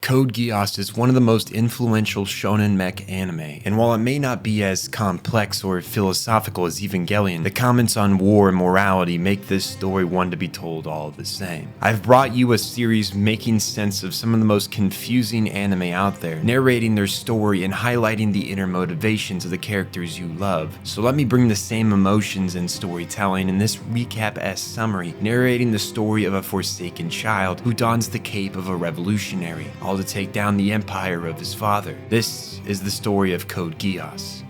Code Geass is one of the most influential shonen mech anime, and while it may not be as complex or philosophical as Evangelion, the comments on war and morality make this story one to be told all the same. I've brought you a series making sense of some of the most confusing anime out there, narrating their story and highlighting the inner motivations of the characters you love. So let me bring the same emotions and storytelling in this recap-esque summary, narrating the story of a forsaken child who dons the cape of a revolutionary, all to take down the empire of his father. This is the story of Code Geass.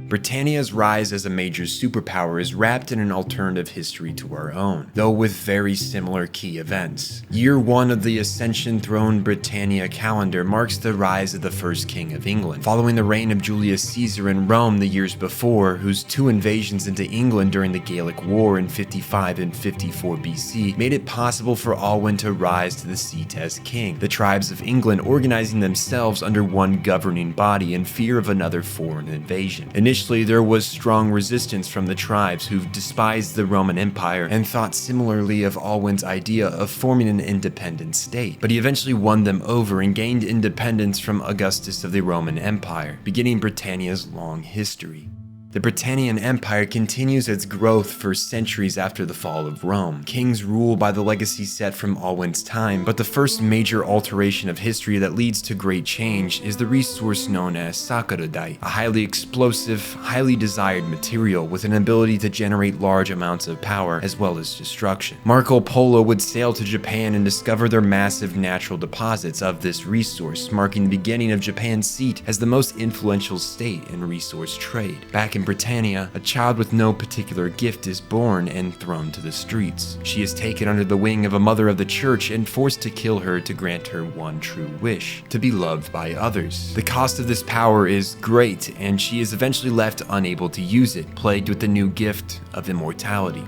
Britannia's rise as a major superpower is wrapped in an alternative history to our own, though with very similar key events. Year 1 of the Ascension Throne Britannia calendar marks the rise of the first king of England, following the reign of Julius Caesar in Rome the years before, whose 2 invasions into England during the Gallic War in 55 and 54 BC made it possible for Alwyn to rise to the seat as king, the tribes of England organizing themselves under one governing body in fear of another foreign invasion. Initially, there was strong resistance from the tribes who despised the Roman Empire and thought similarly of Alwyn's idea of forming an independent state, but he eventually won them over and gained independence from Augustus of the Roman Empire, beginning Britannia's long history. The Britannian Empire continues its growth for centuries after the fall of Rome. Kings rule by the legacy set from Alwyn's time, but the first major alteration of history that leads to great change is the resource known as sakuradite, a highly explosive, highly desired material with an ability to generate large amounts of power as well as destruction. Marco Polo would sail to Japan and discover their massive natural deposits of this resource, marking the beginning of Japan's seat as the most influential state in resource trade. Back in Britannia, a child with no particular gift is born and thrown to the streets. She is taken under the wing of a mother of the church and forced to kill her to grant her one true wish: to be loved by others. The cost of this power is great, and she is eventually left unable to use it, plagued with the new gift of immortality.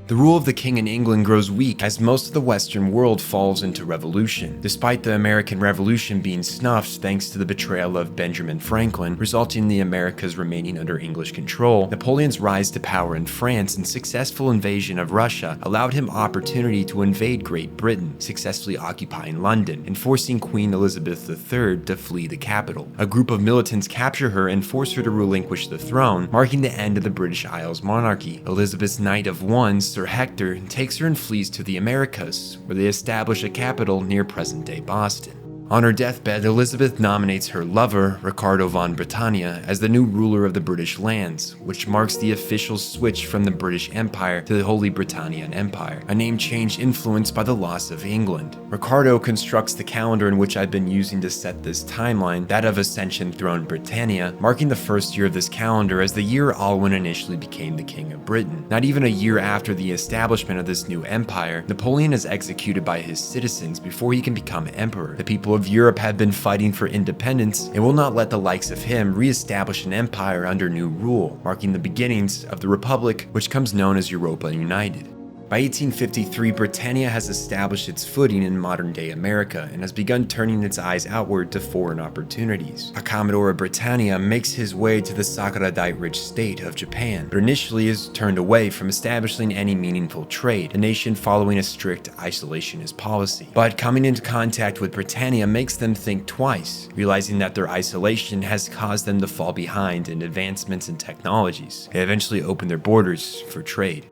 The rule of the king in England grows weak as most of the Western world falls into revolution. Despite the American Revolution being snuffed thanks to the betrayal of Benjamin Franklin, resulting in the Americas remaining under English control, Napoleon's rise to power in France and successful invasion of Russia allowed him opportunity to invade Great Britain, successfully occupying London and forcing Queen Elizabeth III to flee the capital. A group of militants capture her and force her to relinquish the throne, marking the end of the British Isles monarchy. Elizabeth's Knight of Wands, Sir Hector, takes her and flees to the Americas, where they establish a capital near present-day Boston. On her deathbed, Elizabeth nominates her lover, Ricardo von Britannia, as the new ruler of the British lands, which marks the official switch from the British Empire to the Holy Britannian Empire, a name change influenced by the loss of England. Ricardo constructs the calendar in which I've been using to set this timeline, that of Ascension Throne Britannia, marking the first year of this calendar as the year Alwyn initially became the King of Britain. Not even a year after the establishment of this new empire, Napoleon is executed by his citizens before he can become emperor. The people of Europe have been fighting for independence and will not let the likes of him re-establish an empire under new rule, marking the beginnings of the Republic, which comes known as Europa United. By 1853, Britannia has established its footing in modern-day America and has begun turning its eyes outward to foreign opportunities. A Commodore of Britannia makes his way to the sakuradite-rich state of Japan, but initially is turned away from establishing any meaningful trade, the nation following a strict isolationist policy. But coming into contact with Britannia makes them think twice, realizing that their isolation has caused them to fall behind in advancements in technologies. They eventually open their borders for trade.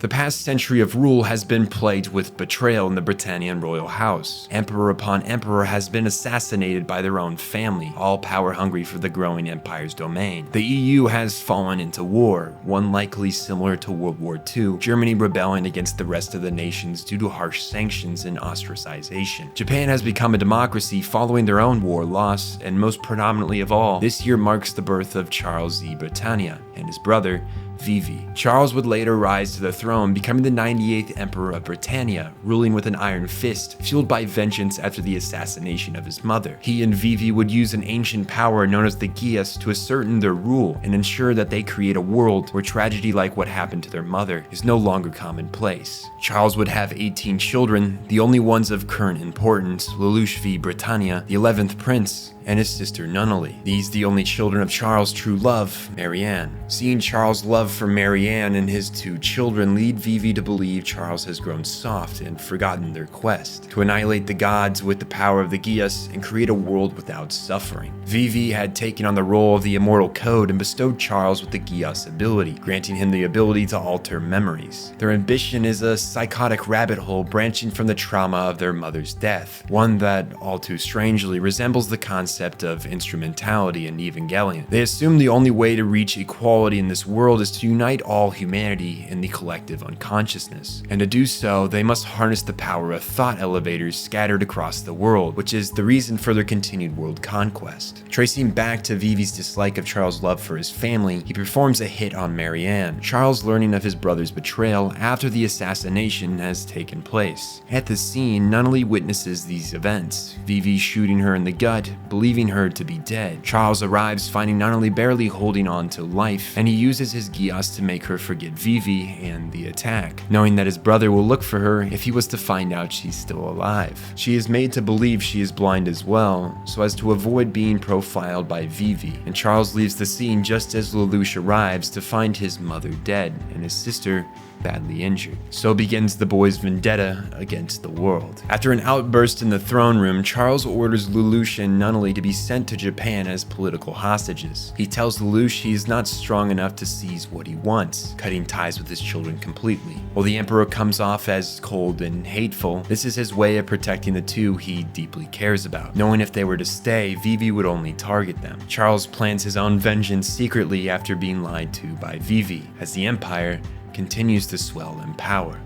The past century of rule has been plagued with betrayal in the Britannian royal house. Emperor upon emperor has been assassinated by their own family, all power hungry for the growing empire's domain. The EU has fallen into war, one likely similar to World War II, Germany rebelling against the rest of the nations due to harsh sanctions and ostracization. Japan has become a democracy following their own war loss, and most predominantly of all, this year marks the birth of Charles Z. Britannia and his brother, Vivi. Charles would later rise to the throne, becoming the 98th Emperor of Britannia, ruling with an iron fist, fueled by vengeance after the assassination of his mother. He and Vivi would use an ancient power known as the Geass to ascertain their rule and ensure that they create a world where tragedy like what happened to their mother is no longer commonplace. Charles would have 18 children, the only ones of current importance: Lelouch v. Britannia, the 11th Prince, and his sister Nunnally. These the only children of Charles' true love, Marianne. Seeing Charles' love love for Marianne and his two children lead Vivi to believe Charles has grown soft and forgotten their quest to annihilate the gods with the power of the Geass and create a world without suffering. Vivi had taken on the role of the immortal code and bestowed Charles with the Geass ability, granting him the ability to alter memories. Their ambition is a psychotic rabbit hole branching from the trauma of their mother's death, one that, all too strangely, resembles the concept of instrumentality in Evangelion. They assume the only way to reach equality in this world is to unite all humanity in the collective unconsciousness, and to do so, they must harness the power of thought elevators scattered across the world, which is the reason for their continued world conquest. Tracing back to Vivi's dislike of Charles' love for his family, he performs a hit on Marianne, Charles learning of his brother's betrayal after the assassination has taken place. At the scene, Nunnally witnesses these events, Vivi shooting her in the gut, believing her to be dead. Charles arrives finding Nunnally barely holding on to life, and he uses his Geass to make her forget Vivi and the attack, knowing that his brother will look for her if he was to find out she's still alive. She is made to believe she is blind as well, so as to avoid being profiled by Vivi, and Charles leaves the scene just as Lelouch arrives to find his mother dead and his sister badly injured. So begins the boy's vendetta against the world. After an outburst in the throne room, Charles orders Lelouch and Nunnally to be sent to Japan as political hostages. He tells Lelouch he is not strong enough to seize what he wants, cutting ties with his children completely. While the Emperor comes off as cold and hateful, this is his way of protecting the two he deeply cares about, knowing if they were to stay, Vivi would only target them. Charles plans his own vengeance secretly after being lied to by Vivi, as the Empire continues to swell in power.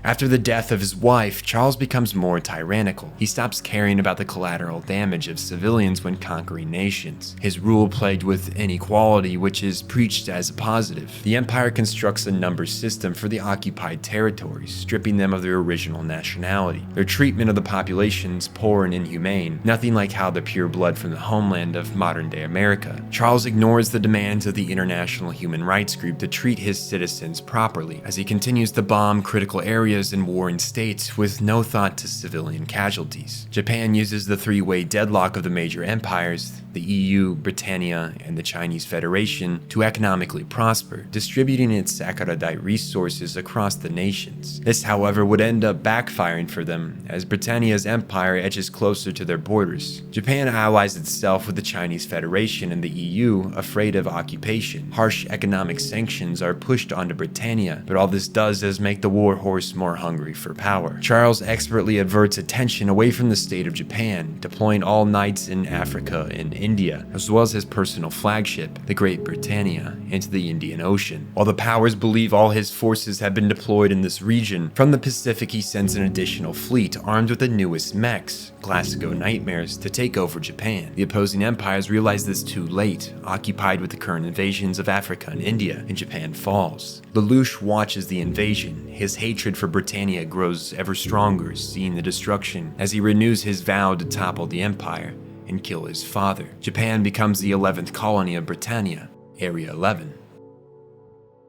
After the death of his wife, Charles becomes more tyrannical. He stops caring about the collateral damage of civilians when conquering nations. His rule plagued with inequality, which is preached as a positive. The Empire constructs a number system for the occupied territories, stripping them of their original nationality. Their treatment of the populations poor and inhumane, nothing like how the pure blood from the homeland of modern-day America. Charles ignores the demands of the International Human Rights Group to treat his citizens properly, as he continues to bomb critical areas in warring states with no thought to civilian casualties. Japan uses the three-way deadlock of the major empires, the EU, Britannia, and the Chinese Federation, to economically prosper, distributing its Sakuradite resources across the nations. This, however, would end up backfiring for them, as Britannia's empire edges closer to their borders. Japan allies itself with the Chinese Federation and the EU, afraid of occupation. Harsh economic sanctions are pushed onto Britannia, but all this does is make the war horse more hungry for power. Charles expertly averts attention away from the state of Japan, deploying all knights in Africa and India, as well as his personal flagship, the Great Britannia, into the Indian Ocean. While the powers believe all his forces have been deployed in this region, from the Pacific he sends an additional fleet armed with the newest mechs, Classico nightmares, to take over Japan. The opposing empires realize this too late, occupied with the current invasions of Africa and India, and Japan falls. Lelouch watches the invasion. His hatred for Britannia grows ever stronger, seeing the destruction, as he renews his vow to topple the empire and kill his father. Japan becomes the 11th colony of Britannia, Area 11.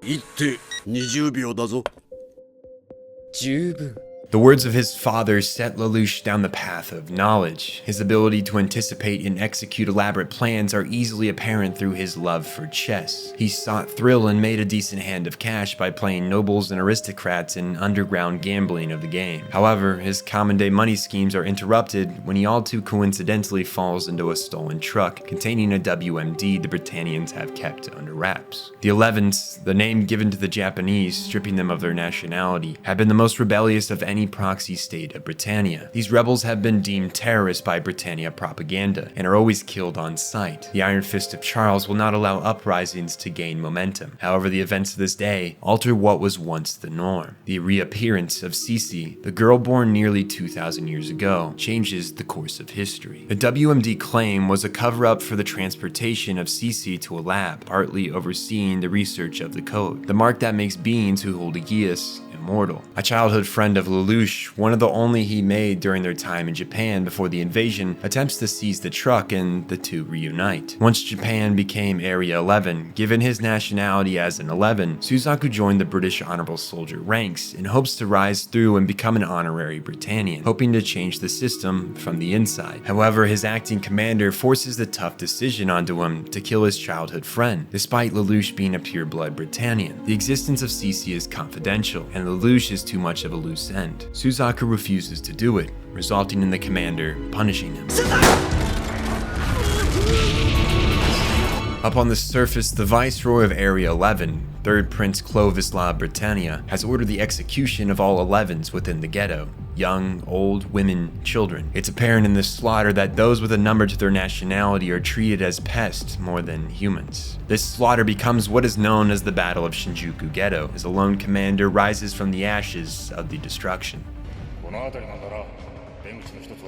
20秒だぞ。十分。 The words of his father set Lelouch down the path of knowledge. His ability to anticipate and execute elaborate plans are easily apparent through his love for chess. He sought thrill and made a decent hand of cash by playing nobles and aristocrats in underground gambling of the game. However, his common-day money schemes are interrupted when he all too coincidentally falls into a stolen truck containing a WMD the Britannians have kept under wraps. The 11th, the name given to the Japanese, stripping them of their nationality, have been the most rebellious of any proxy state of Britannia. These rebels have been deemed terrorists by Britannia propaganda and are always killed on sight. The Iron Fist of Charles will not allow uprisings to gain momentum. However, the events of this day alter what was once the norm. The reappearance of Sensei, the girl born nearly 2,000 years ago, changes the course of history. The WMD claim was a cover-up for the transportation of Sensei to a lab, partly overseeing the research of the code, the mark that makes beings who hold a Geass immortal. A childhood friend of Lelouch, one of the only he made during their time in Japan before the invasion, attempts to seize the truck and the two reunite. Once Japan became Area 11, given his nationality as an 11, Suzaku joined the British Honorable Soldier ranks in hopes to rise through and become an honorary Britannian, hoping to change the system from the inside. However, his acting commander forces the tough decision onto him to kill his childhood friend, despite Lelouch being a pure-blood Britannian. The existence of Sensei is confidential, and Lelouch is too much of a loose end. Suzaku refuses to do it, resulting in the commander punishing him. Up on the surface, the Viceroy of Area 11, 3rd Prince Clovis La Britannia, has ordered the execution of all 11s within the ghetto. Young, old, women, children. It's apparent in this slaughter that those with a number to their nationality are treated as pests more than humans. This slaughter becomes what is known as the Battle of Shinjuku Ghetto, as a lone commander rises from the ashes of the destruction.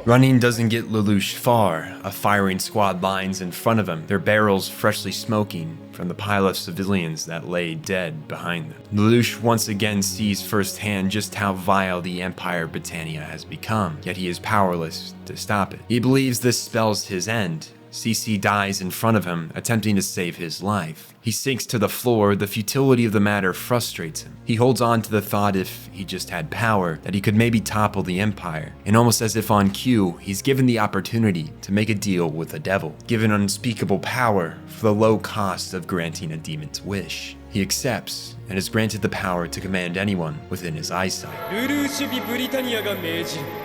Running doesn't get Lelouch far. A firing squad lines in front of him, their barrels freshly smoking from the pile of civilians that lay dead behind them. Lelouch once again sees firsthand just how vile the Empire Britannia has become, yet he is powerless to stop it. He believes this spells his end. Sensei dies in front of him, attempting to save his life. He sinks to the floor, the futility of the matter frustrates him. He holds on to the thought if he just had power, that he could maybe topple the Empire. And almost as if on cue, he's given the opportunity to make a deal with the devil, given unspeakable power for the low cost of granting a demon's wish. He accepts, and is granted the power to command anyone within his eyesight.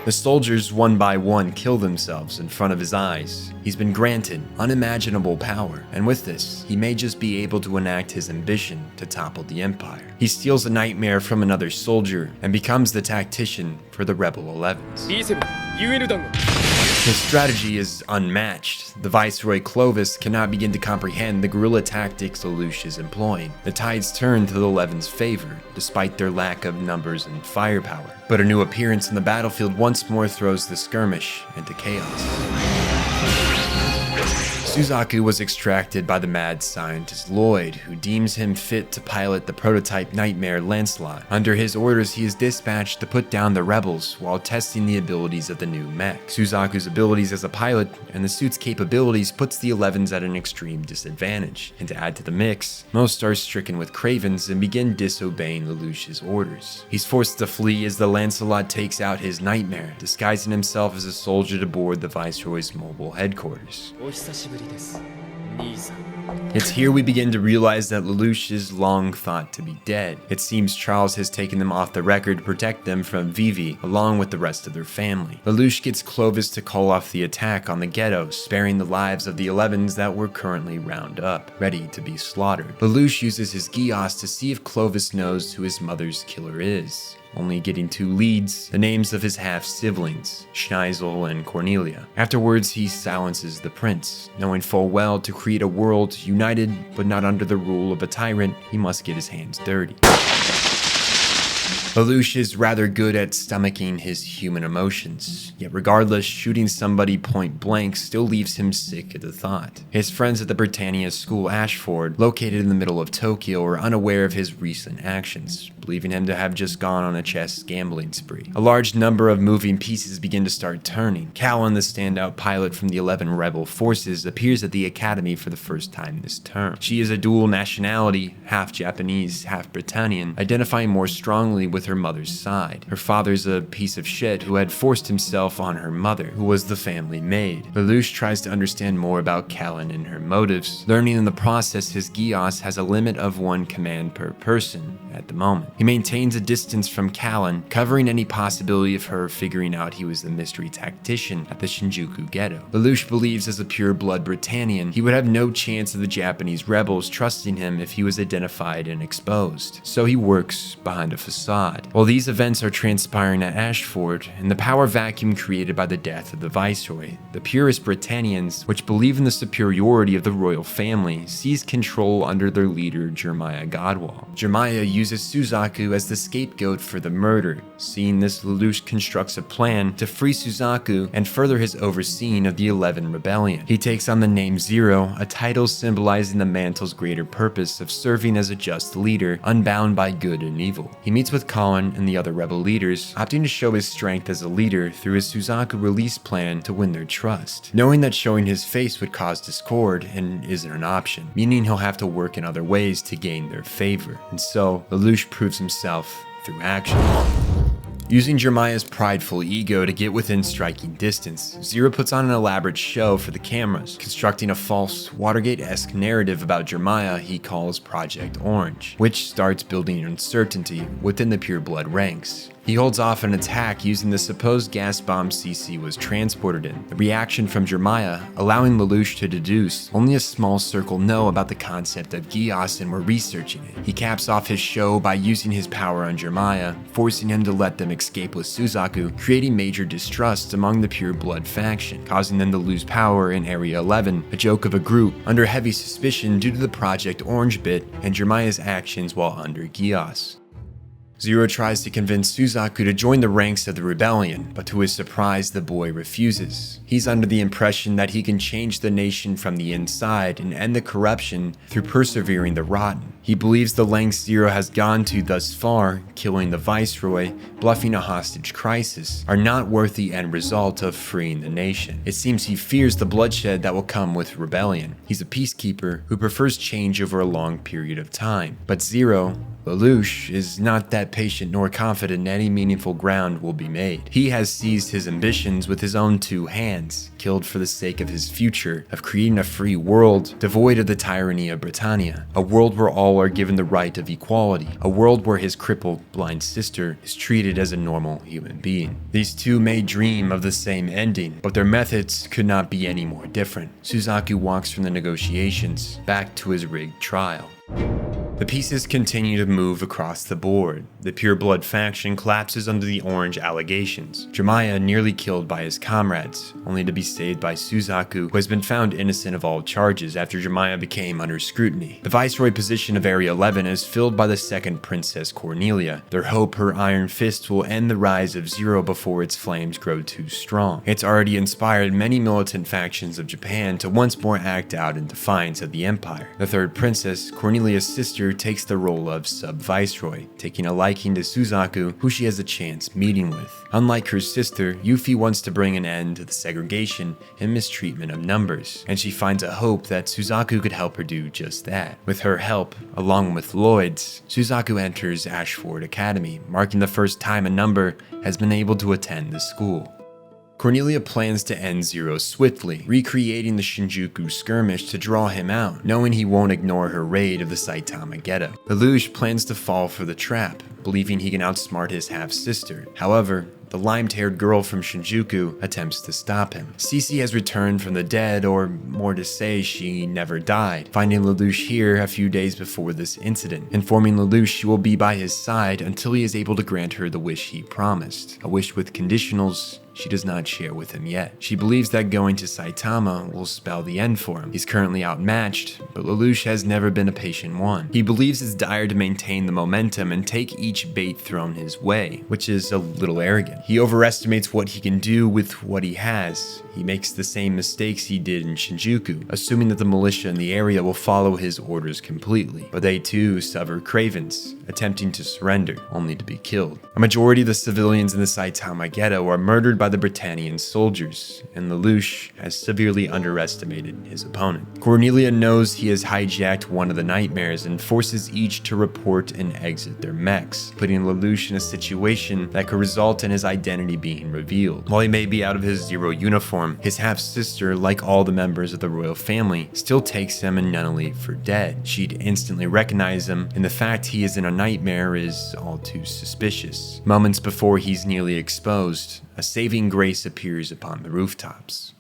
The soldiers one by one kill themselves in front of his eyes. He's been granted unimaginable power, and with this, he may just be able to enact his ambition to topple the Empire. He steals a nightmare from another soldier, and becomes the tactician for the Rebel 11s. His strategy is unmatched. The Viceroy Clovis cannot begin to comprehend the guerrilla tactics Lelouch is employing. The tides turn to the 11's favor, despite their lack of numbers and firepower. But a new appearance in the battlefield once more throws the skirmish into chaos. Suzaku was extracted by the mad scientist Lloyd, who deems him fit to pilot the prototype Nightmare Lancelot. Under his orders, he is dispatched to put down the rebels while testing the abilities of the new mech. Suzaku's abilities as a pilot and the suit's capabilities puts the 11s at an extreme disadvantage. And to add to the mix, most are stricken with cravens and begin disobeying Lelouch's orders. He's forced to flee as the Lancelot takes out his Nightmare, disguising himself as a soldier to board the Viceroy's mobile headquarters. It's here we begin to realize that Lelouch is long thought to be dead. It seems Charles has taken them off the record to protect them from Vivi, along with the rest of their family. Lelouch gets Clovis to call off the attack on the ghetto, sparing the lives of the 11s that were currently round up, ready to be slaughtered. Lelouch uses his Geass to see if Clovis knows who his mother's killer is, only getting 2 leads, the names of his half-siblings, Schneisel and Cornelia. Afterwards, he silences the prince, knowing full well to create a world united but not under the rule of a tyrant, he must get his hands dirty. Lelouch is rather good at stomaching his human emotions, yet regardless, shooting somebody point blank still leaves him sick at the thought. His friends at the Britannia school Ashford, located in the middle of Tokyo, are unaware of his recent actions, believing him to have just gone on a chess gambling spree. A large number of moving pieces begin to start turning. Callan, the standout pilot from the 11 rebel forces, appears at the academy for the first time this term. She is a dual nationality, half Japanese, half Britannian, identifying more strongly with her mother's side. Her father's a piece of shit who had forced himself on her mother, who was the family maid. Lelouch tries to understand more about Callan and her motives, learning in the process his Geass has a limit of 1 command per person at the moment. He maintains a distance from Callan, covering any possibility of her figuring out he was the mystery tactician at the Shinjuku ghetto. Lelouch believes as a pure-blood Britannian, he would have no chance of the Japanese rebels trusting him if he was identified and exposed, so he works behind a facade. While these events are transpiring at Ashford, in the power vacuum created by the death of the Viceroy, the purest Britannians, which believe in the superiority of the royal family, seize control under their leader Jeremiah Godwall. Jeremiah uses uses Suzaku as the scapegoat for the murder. Seeing this, Lelouch constructs a plan to free Suzaku and further his overseeing of the 11 Rebellion. He takes on the name Zero, a title symbolizing the mantle's greater purpose of serving as a just leader, unbound by good and evil. He meets with Colin and the other rebel leaders, opting to show his strength as a leader through his Suzaku release plan to win their trust, knowing that showing his face would cause discord and isn't an option, meaning he'll have to work in other ways to gain their favor. And so, Lelouch proves himself through action. Using Jeremiah's prideful ego to get within striking distance, Zero puts on an elaborate show for the cameras, constructing a false, Watergate-esque narrative about Jeremiah he calls Project Orange, which starts building uncertainty within the Pure Blood ranks. He holds off an attack using the supposed gas bomb CC was transported in. The reaction from Jeremiah, allowing Lelouch to deduce only a small circle know about the concept of Geass and were researching it. He caps off his show by using his power on Jeremiah, forcing him to let them escape with Suzaku, creating major distrust among the Pure Blood faction, causing them to lose power in Area 11, a joke of a group under heavy suspicion due to the Project Orange bit and Jeremiah's actions while under Geass. Zero tries to convince Suzaku to join the ranks of the rebellion, but to his surprise, the boy refuses. He's under the impression that he can change the nation from the inside and end the corruption through persevering the rotten. He believes the lengths Zero has gone to thus far, killing the Viceroy, bluffing a hostage crisis, are not worth the end result of freeing the nation. It seems he fears the bloodshed that will come with rebellion. He's a peacekeeper who prefers change over a long period of time. But Zero, Lelouch, is not that patient nor confident any meaningful ground will be made. He has seized his ambitions with his own two hands, killed for the sake of his future, of creating a free world devoid of the tyranny of Britannia, a world where all are given the right of equality, a world where his crippled, blind sister is treated as a normal human being. These two may dream of the same ending, but their methods could not be any more different. Suzaku walks from the negotiations back to his rigged trial. The pieces continue to move across the board. The Pure Blood faction collapses under the Orange allegations. Jeremiah nearly killed by his comrades, only to be saved by Suzaku, who has been found innocent of all charges after Jeremiah became under scrutiny. The Viceroy position of Area 11 is filled by the second Princess Cornelia. Their hope her iron fist will end the rise of Zero before its flames grow too strong. It's already inspired many militant factions of Japan to once more act out in defiance of the Empire. The third princess, Cornelia's sister, takes the role of sub-viceroy, taking a liking to Suzaku, who she has a chance meeting with. Unlike her sister, Yuffie wants to bring an end to the segregation and mistreatment of numbers, and she finds a hope that Suzaku could help her do just that. With her help, along with Lloyd's, Suzaku enters Ashford Academy, marking the first time a number has been able to attend the school. Cornelia plans to end Zero swiftly, recreating the Shinjuku skirmish to draw him out, knowing he won't ignore her raid of the Saitama ghetto. Lelouch plans to fall for the trap, believing he can outsmart his half-sister. However, the limed-haired girl from Shinjuku attempts to stop him. Cece has returned from the dead, or more to say, she never died, finding Lelouch here a few days before this incident, informing Lelouch she will be by his side until he is able to grant her the wish he promised, a wish with conditionals she does not share with him yet. She believes that going to Saitama will spell the end for him. He's currently outmatched, but Lelouch has never been a patient one. He believes it's dire to maintain the momentum and take each bait thrown his way, which is a little arrogant. He overestimates what he can do with what he has. He makes the same mistakes he did in Shinjuku, assuming that the militia in the area will follow his orders completely. But they too suffer cravens, attempting to surrender, only to be killed. A majority of the civilians in the Saitama ghetto are murdered by the Britannian soldiers, and Lelouch has severely underestimated his opponent. Cornelia knows he has hijacked one of the nightmares and forces each to report and exit their mechs, putting Lelouch in a situation that could result in his identity being revealed. While he may be out of his Zero uniform, his half-sister, like all the members of the royal family, still takes him in Nunnally for dead. She'd instantly recognize him, and the fact he is in a nightmare is all too suspicious. Moments before he's nearly exposed, a saving grace appears upon the rooftops.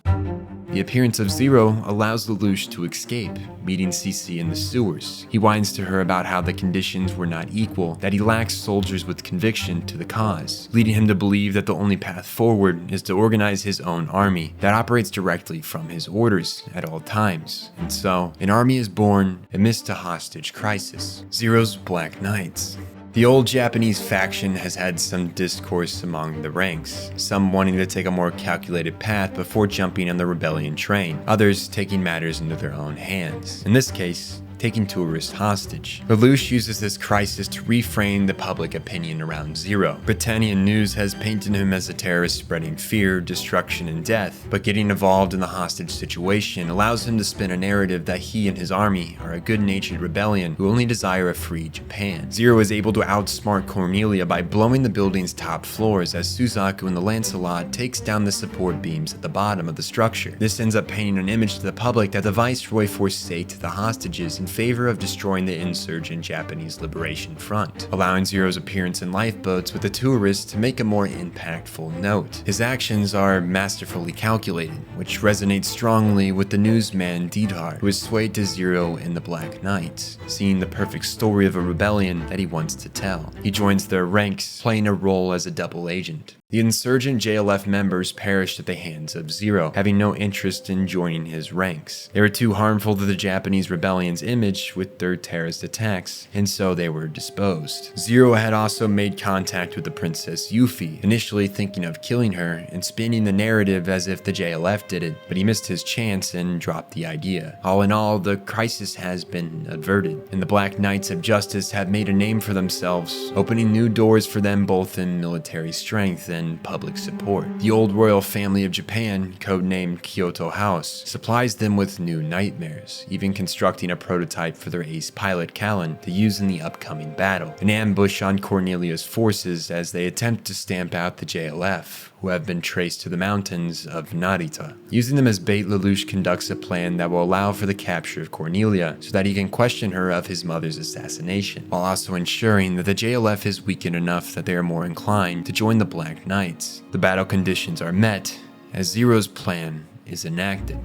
The appearance of Zero allows Lelouch to escape, meeting Cece in the sewers. He whines to her about how the conditions were not equal, that he lacks soldiers with conviction to the cause, leading him to believe that the only path forward is to organize his own army that operates directly from his orders at all times. And so, an army is born amidst a hostage crisis. Zero's Black Knights. The old Japanese faction has had some discourse among the ranks, some wanting to take a more calculated path before jumping on the rebellion train, others taking matters into their own hands. In this case, taking tourists hostage. Lelouch uses this crisis to reframe the public opinion around Zero. Britannian news has painted him as a terrorist spreading fear, destruction, and death, but getting involved in the hostage situation allows him to spin a narrative that he and his army are a good-natured rebellion who only desire a free Japan. Zero is able to outsmart Cornelia by blowing the building's top floors as Suzaku and the Lancelot takes down the support beams at the bottom of the structure. This ends up painting an image to the public that the Viceroy forsake the hostages in favor of destroying the insurgent Japanese Liberation Front, allowing Zero's appearance in lifeboats with the tourists to make a more impactful note. His actions are masterfully calculated, which resonates strongly with the newsman Didar, who is swayed to Zero in the Black Knight, seeing the perfect story of a rebellion that he wants to tell. He joins their ranks, playing a role as a double agent. The insurgent JLF members perished at the hands of Zero, having no interest in joining his ranks. They were too harmful to the Japanese rebellion's image with their terrorist attacks, and so they were disposed. Zero had also made contact with the Princess Yuffie, initially thinking of killing her and spinning the narrative as if the JLF did it, but he missed his chance and dropped the idea. All in all, the crisis has been averted, and the Black Knights of Justice have made a name for themselves, opening new doors for them both in military strength and public support. The old royal family of Japan, codenamed Kyoto House, supplies them with new nightmares, even constructing a prototype for their ace pilot Callan to use in the upcoming battle. An ambush on Cornelia's forces as they attempt to stamp out the JLF, who have been traced to the mountains of Narita. Using them as bait, Lelouch conducts a plan that will allow for the capture of Cornelia so that he can question her of his mother's assassination, while also ensuring that the JLF is weakened enough that they are more inclined to join the Black Knights. The battle conditions are met as Zero's plan is enacted.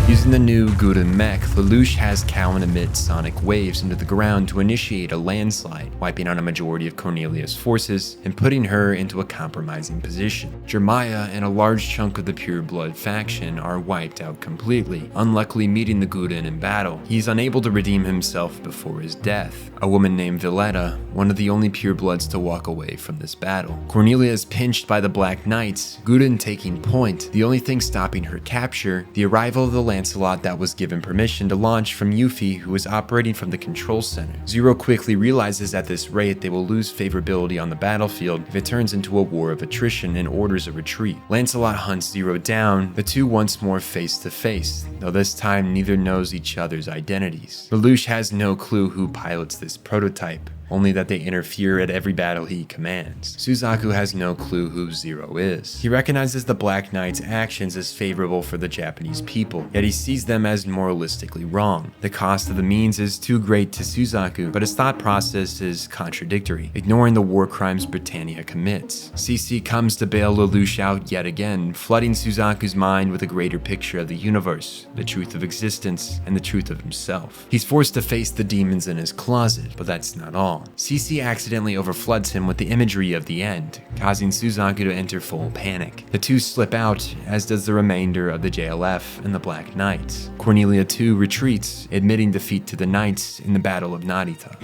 Using the new Greatest Mech, Lelouch has Callan emit sonic waves into the ground to initiate a landslide, wiping out a majority of Cornelia's forces and putting her into a compromising position. Jeremiah and a large chunk of the Pure Blood faction are wiped out completely, unluckily meeting the Guden in battle. He's unable to redeem himself before his death. A woman named Villetta, one of the only Pure Bloods to walk away from this battle. Cornelia is pinched by the Black Knights, Guden taking point, the only thing stopping her capture, the arrival of the Lancelot that was given permission to launch from Yuffie, who was operating from the control center. Zero quickly realizes at this rate they will lose favorability on the battlefield if it turns into a war of attrition and orders a retreat. Lancelot hunts Zero down, the two once more face to face, though this time neither knows each other's identities. Lelouch has no clue who pilots this prototype, only that they interfere at every battle he commands. Suzaku has no clue who Zero is. He recognizes the Black Knight's actions as favorable for the Japanese people, yet he sees them as moralistically wrong. The cost of the means is too great to Suzaku, but his thought process is contradictory, ignoring the war crimes Britannia commits. CC comes to bail Lelouch out yet again, flooding Suzaku's mind with a greater picture of the universe, the truth of existence, and the truth of himself. He's forced to face the demons in his closet, but that's not all. CC accidentally overfloods him with the imagery of the end, causing Suzaku to enter full panic. The two slip out, as does the remainder of the JLF and the Black Knights. Cornelia too retreats, admitting defeat to the Knights in the Battle of Narita.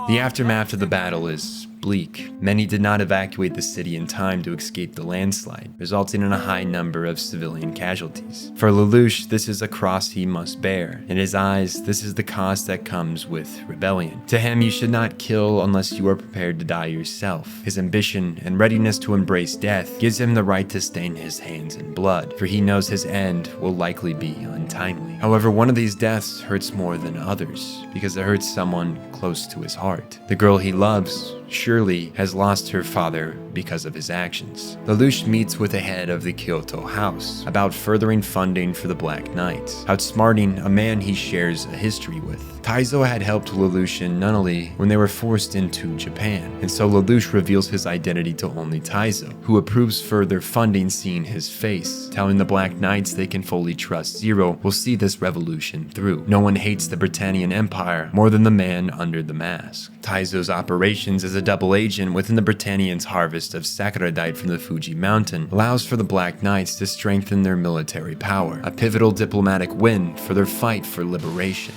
The aftermath of the battle is bleak. Many did not evacuate the city in time to escape the landslide, resulting in a high number of civilian casualties. For Lelouch, this is a cross he must bear. In his eyes, this is the cost that comes with rebellion. To him, you should not kill unless you are prepared to die yourself. His ambition and readiness to embrace death gives him the right to stain his hands in blood, for he knows his end will likely be untimely. However, one of these deaths hurts more than others, because it hurts someone close to his heart. The girl he loves surely has lost her father because of his actions. Lelouch meets with the head of the Kyoto House about furthering funding for the Black Knights, outsmarting a man he shares a history with. Taizo had helped Lelouch and Nunnally when they were forced into Japan, and so Lelouch reveals his identity to only Taizo, who approves further funding seeing his face, telling the Black Knights they can fully trust Zero will see this revolution through. No one hates the Britannian Empire more than the man under the mask. Taizo's operations as a double agent within the Britannians' harvest of Sakuradite from the Fuji Mountain allows for the Black Knights to strengthen their military power, a pivotal diplomatic win for their fight for liberation.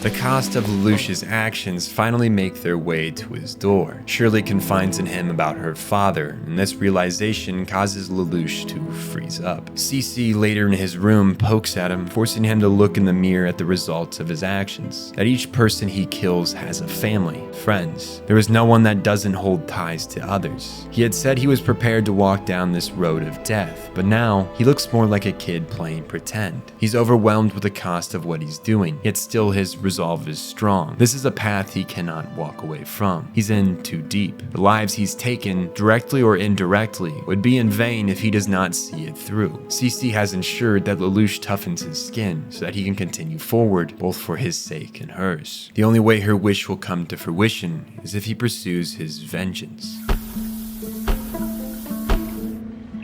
The cost of Lelouch's actions finally make their way to his door. Shirley confides in him about her father, and this realization causes Lelouch to freeze up. Cece later in his room pokes at him, forcing him to look in the mirror at the results of his actions. That each person he kills has a family, friends. There is no one that doesn't hold ties to others. He had said he was prepared to walk down this road of death, but now he looks more like a kid playing pretend. He's overwhelmed with the cost of what he's doing, yet still his resolve is strong. This is a path he cannot walk away from. He's in too deep. The lives he's taken, directly or indirectly, would be in vain if he does not see it through. Cece has ensured that Lelouch toughens his skin so that he can continue forward, both for his sake and hers. The only way her wish will come to fruition is if he pursues his vengeance.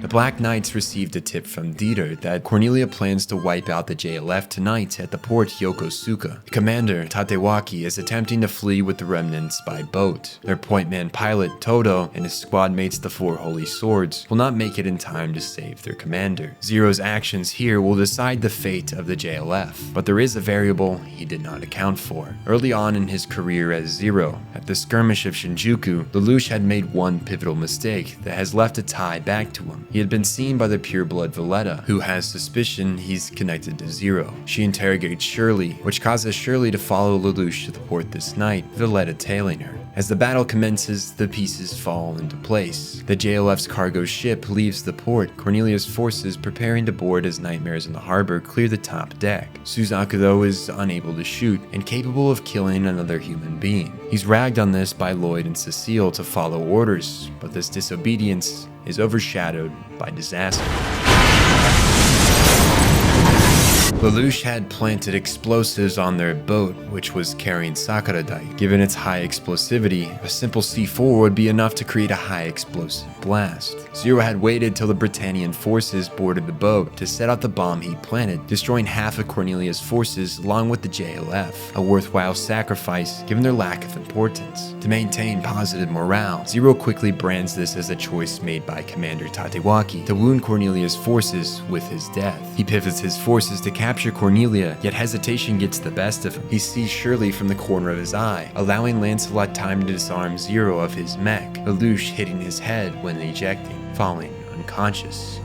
The Black Knights received a tip from Dieter that Cornelia plans to wipe out the JLF tonight at the port Yokosuka. Commander Tatewaki is attempting to flee with the remnants by boat. Their point man pilot Todo and his squad mates the Four Holy Swords will not make it in time to save their commander. Zero's actions here will decide the fate of the JLF, but there is a variable he did not account for. Early on in his career as Zero, at the skirmish of Shinjuku, Lelouch had made one pivotal mistake that has left a tie back to him. He had been seen by the pureblood Valletta, who has suspicion he's connected to Zero. She interrogates Shirley, which causes Shirley to follow Lelouch to the port this night, Valletta tailing her. As the battle commences, the pieces fall into place. The JLF's cargo ship leaves the port, Cornelia's forces preparing to board as nightmares in the harbor clear the top deck. Suzaku, though, is unable to shoot and capable of killing another human being. He's ragged on this by Lloyd and Cecile to follow orders, but this disobedience is overshadowed by disaster. Lelouch had planted explosives on their boat, which was carrying Sakuradai. Given its high explosivity, a simple C4 would be enough to create a high explosive blast. Zero had waited till the Britannian forces boarded the boat to set out the bomb he planted, destroying half of Cornelia's forces along with the JLF, a worthwhile sacrifice given their lack of importance. To maintain positive morale, Zero quickly brands this as a choice made by Commander Tatewaki to wound Cornelia's forces with his death. He pivots his forces to capture Cornelia, yet hesitation gets the best of him. He sees Shirley from the corner of his eye, allowing Lancelot time to disarm Zero of his mech, Lelouch hitting his head when ejecting, falling unconscious.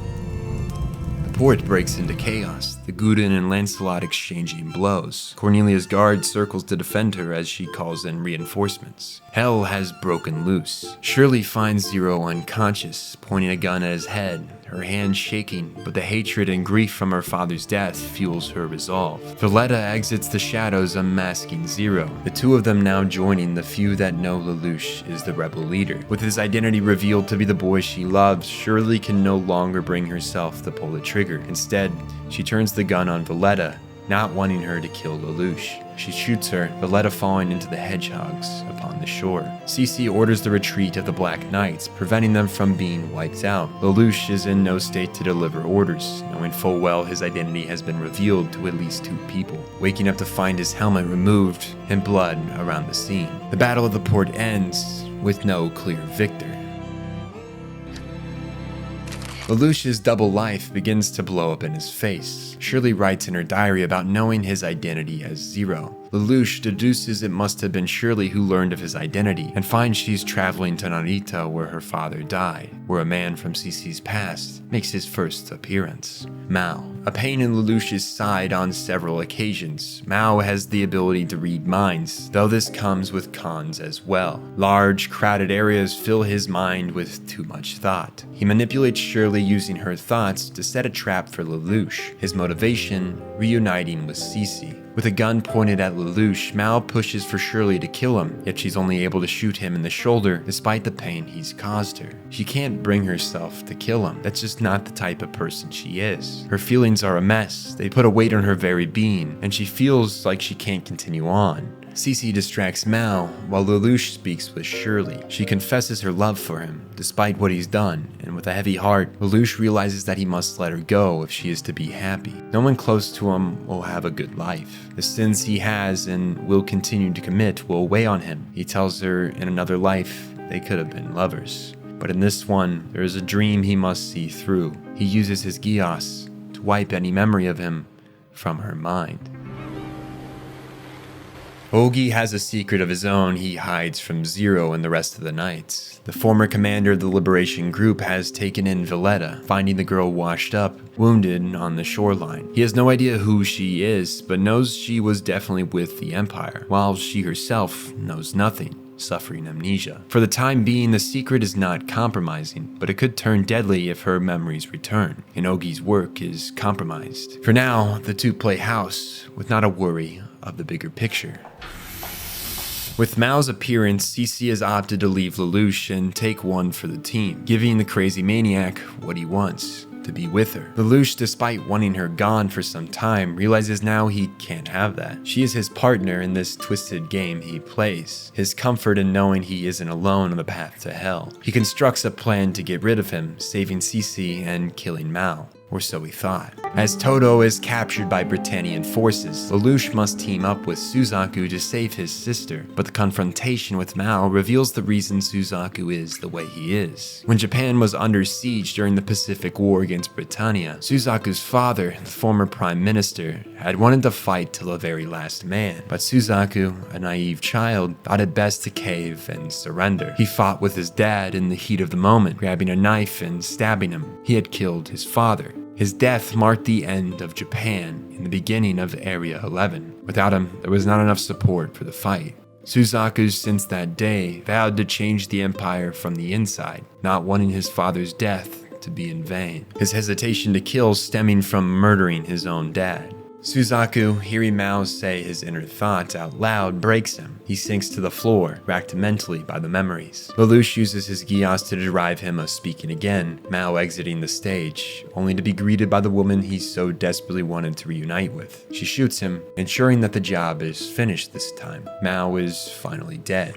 The port breaks into chaos, the Guden and Lancelot exchanging blows. Cornelia's guard circles to defend her as she calls in reinforcements. Hell has broken loose. Shirley finds Zero unconscious, pointing a gun at his head, her hands shaking, but the hatred and grief from her father's death fuels her resolve. Valletta exits the shadows, unmasking Zero, the two of them now joining the few that know Lelouch is the rebel leader. With his identity revealed to be the boy she loves, Shirley can no longer bring herself to pull the trigger. Instead, she turns the gun on Valletta, not wanting her to kill Lelouch. She shoots her, Valletta falling into the hedgehogs upon the shore. Cece orders the retreat of the Black Knights, preventing them from being wiped out. Lelouch is in no state to deliver orders, knowing full well his identity has been revealed to at least two people, waking up to find his helmet removed and blood around the scene. The battle of the port ends with no clear victor. Lelouch's double life begins to blow up in his face. Shirley writes in her diary about knowing his identity as Zero. Lelouch deduces it must have been Shirley who learned of his identity and finds she's traveling to Narita where her father died, where a man from Cece's past makes his first appearance. Mao. A pain in Lelouch's side on several occasions, Mao has the ability to read minds, though this comes with cons as well. Large, crowded areas fill his mind with too much thought. He manipulates Shirley using her thoughts to set a trap for Lelouch, his motivation reuniting with Cece. With a gun pointed at Lelouch, Mao pushes for Shirley to kill him, yet she's only able to shoot him in the shoulder despite the pain he's caused her. She can't bring herself to kill him. That's just not the type of person she is. Her feelings are a mess. They put a weight on her very being, and she feels like she can't continue on. Cece distracts Mao while Lelouch speaks with Shirley. She confesses her love for him, despite what he's done, and with a heavy heart, Lelouch realizes that he must let her go if she is to be happy. No one close to him will have a good life. The sins he has and will continue to commit will weigh on him. He tells her in another life they could have been lovers. But in this one, there is a dream he must see through. He uses his Geass to wipe any memory of him from her mind. Ogi has a secret of his own he hides from Zero and the rest of the knights. The former commander of the Liberation Group has taken in Valletta, finding the girl washed up, wounded on the shoreline. He has no idea who she is, but knows she was definitely with the Empire, while she herself knows nothing, suffering amnesia. For the time being, the secret is not compromising, but it could turn deadly if her memories return, and Ogi's work is compromised. For now, the two play house, with not a worry of the bigger picture. With Mao's appearance, Sensei has opted to leave Lelouch and take one for the team, giving the crazy maniac what he wants: to be with her. Lelouch, despite wanting her gone for some time, realizes now he can't have that. She is his partner in this twisted game he plays, his comfort in knowing he isn't alone on the path to hell. He constructs a plan to get rid of him, saving Sensei and killing Mao. Or so he thought. As Todo is captured by Britannian forces, Lelouch must team up with Suzaku to save his sister, but the confrontation with Mao reveals the reason Suzaku is the way he is. When Japan was under siege during the Pacific War against Britannia, Suzaku's father, the former prime minister, had wanted to fight till the very last man, but Suzaku, a naive child, thought it best to cave and surrender. He fought with his dad in the heat of the moment, grabbing a knife and stabbing him. He had killed his father. His death marked the end of Japan and the beginning of Area 11. Without him, there was not enough support for the fight. Suzaku, since that day, vowed to change the empire from the inside, not wanting his father's death to be in vain. His hesitation to kill stemming from murdering his own dad. Suzaku, hearing Mao say his inner thoughts out loud, breaks him. He sinks to the floor, racked mentally by the memories. Lelouch uses his Geass to deprive him of speaking again, Mao exiting the stage, only to be greeted by the woman he so desperately wanted to reunite with. She shoots him, ensuring that the job is finished this time. Mao is finally dead.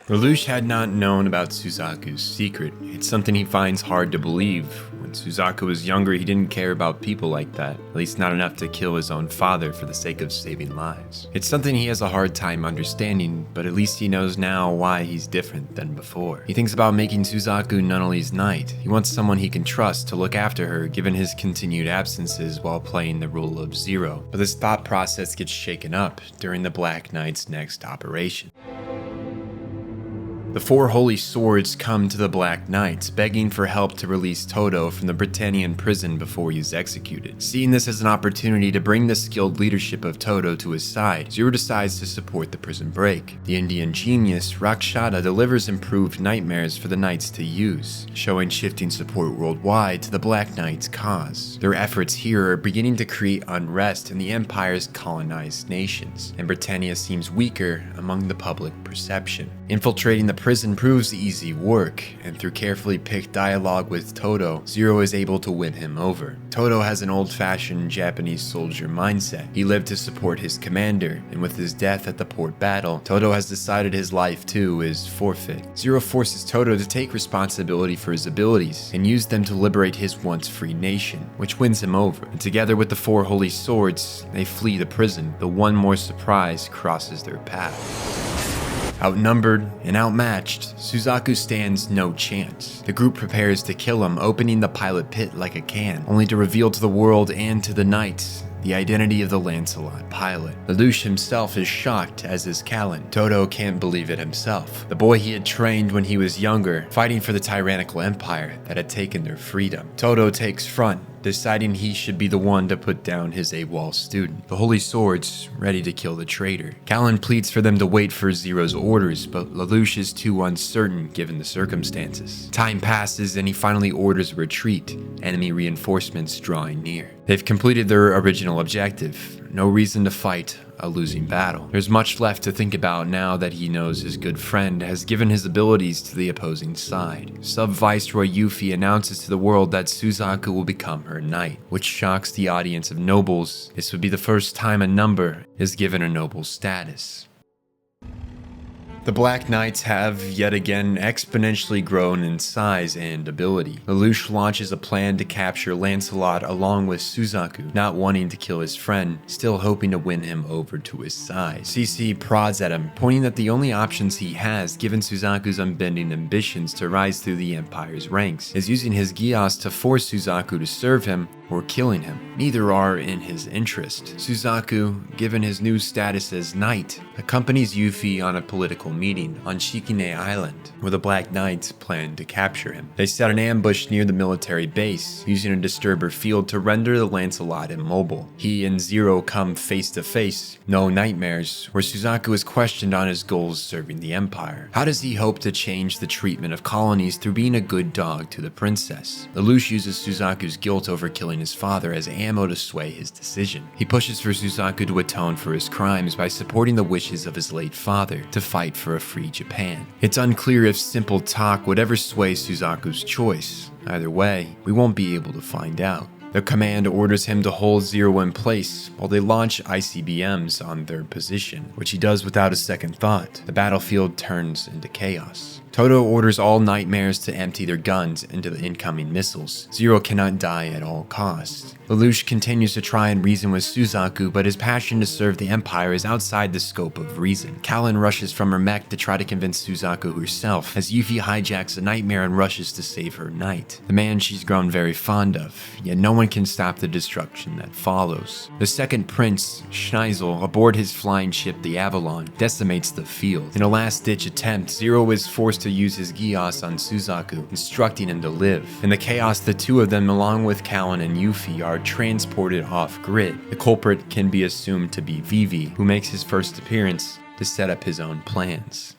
Lelouch had not known about Suzaku's secret. It's something he finds hard to believe. When Suzaku was younger, he didn't care about people like that, at least not enough to kill his own father for the sake of saving lives. It's something he has a hard time understanding, but at least he knows now why he's different than before. He thinks about making Suzaku Nunnally's knight. He wants someone he can trust to look after her, given his continued absences while playing the role of Zero. But this thought process gets shaken up during the Black Knight's next operation. The four holy swords come to the Black Knights, begging for help to release Todo from the Britannian prison before he is executed. Seeing this as an opportunity to bring the skilled leadership of Todo to his side, Zero decides to support the prison break. The Indian genius, Rakshata, delivers improved nightmares for the Knights to use, showing shifting support worldwide to the Black Knights' cause. Their efforts here are beginning to create unrest in the Empire's colonized nations, and Britannia seems weaker among the public perception. Infiltrating the prison proves easy work, and through carefully picked dialogue with Todo, Zero is able to win him over. Todo has an old-fashioned Japanese soldier mindset. He lived to support his commander, and with his death at the port battle, Todo has decided his life too is forfeit. Zero forces Todo to take responsibility for his abilities, and use them to liberate his once-free nation, which wins him over. And together with the four holy swords, they flee the prison, though one more surprise crosses their path. Outnumbered and outmatched, Suzaku stands no chance. The group prepares to kill him, opening the pilot pit like a can, only to reveal to the world and to the knights the identity of the Lancelot pilot. Lelouch himself is shocked, as is Callan. Todo can't believe it himself. The boy he had trained when he was younger, fighting for the tyrannical empire that had taken their freedom. Todo takes front, deciding he should be the one to put down his AWOL student. The Holy Swords ready to kill the traitor. Callan pleads for them to wait for Zero's orders, but Lelouch is too uncertain given the circumstances. Time passes and he finally orders a retreat, enemy reinforcements drawing near. They've completed their original objective. No reason to fight a losing battle. There's much left to think about now that he knows his good friend has given his abilities to the opposing side. Sub-Viceroy Yuffie announces to the world that Suzaku will become her knight, which shocks the audience of nobles. This would be the first time a number is given a noble status. The Black Knights have, yet again, exponentially grown in size and ability. Lelouch launches a plan to capture Lancelot along with Suzaku, not wanting to kill his friend, still hoping to win him over to his side. Cece prods at him, pointing that the only options he has, given Suzaku's unbending ambitions to rise through the Empire's ranks, is using his Geass to force Suzaku to serve him or killing him. Neither are in his interest. Suzaku, given his new status as knight, accompanies Yuffie on a political meeting on Shikine Island, where the Black Knights plan to capture him. They set an ambush near the military base, using a disturber field to render the Lancelot immobile. He and Zero come face to face, no nightmares, where Suzaku is questioned on his goals serving the Empire. How does he hope to change the treatment of colonies through being a good dog to the princess? Lelouch uses Suzaku's guilt over killing his father as ammo to sway his decision. He pushes for Suzaku to atone for his crimes by supporting the wishes of his late father to fight for a free Japan. It's unclear if simple talk would ever sway Suzaku's choice. Either way, we won't be able to find out. The command orders him to hold Zero in place while they launch ICBMs on their position, which he does without a second thought. The battlefield turns into chaos. Todo orders all nightmares to empty their guns into the incoming missiles. Zero cannot die at all costs. Lelouch continues to try and reason with Suzaku, but his passion to serve the Empire is outside the scope of reason. Kallen rushes from her mech to try to convince Suzaku herself, as Yuffie hijacks a nightmare and rushes to save her knight, the man she's grown very fond of, yet no one can stop the destruction that follows. The second prince, Schneisel, aboard his flying ship the Avalon, decimates the field. In a last-ditch attempt, Zero is forced to use his Geass on Suzaku, instructing him to live. In the chaos, the two of them, along with Kallen and Yuffie, are transported off-grid. The culprit can be assumed to be Vivi, who makes his first appearance to set up his own plans.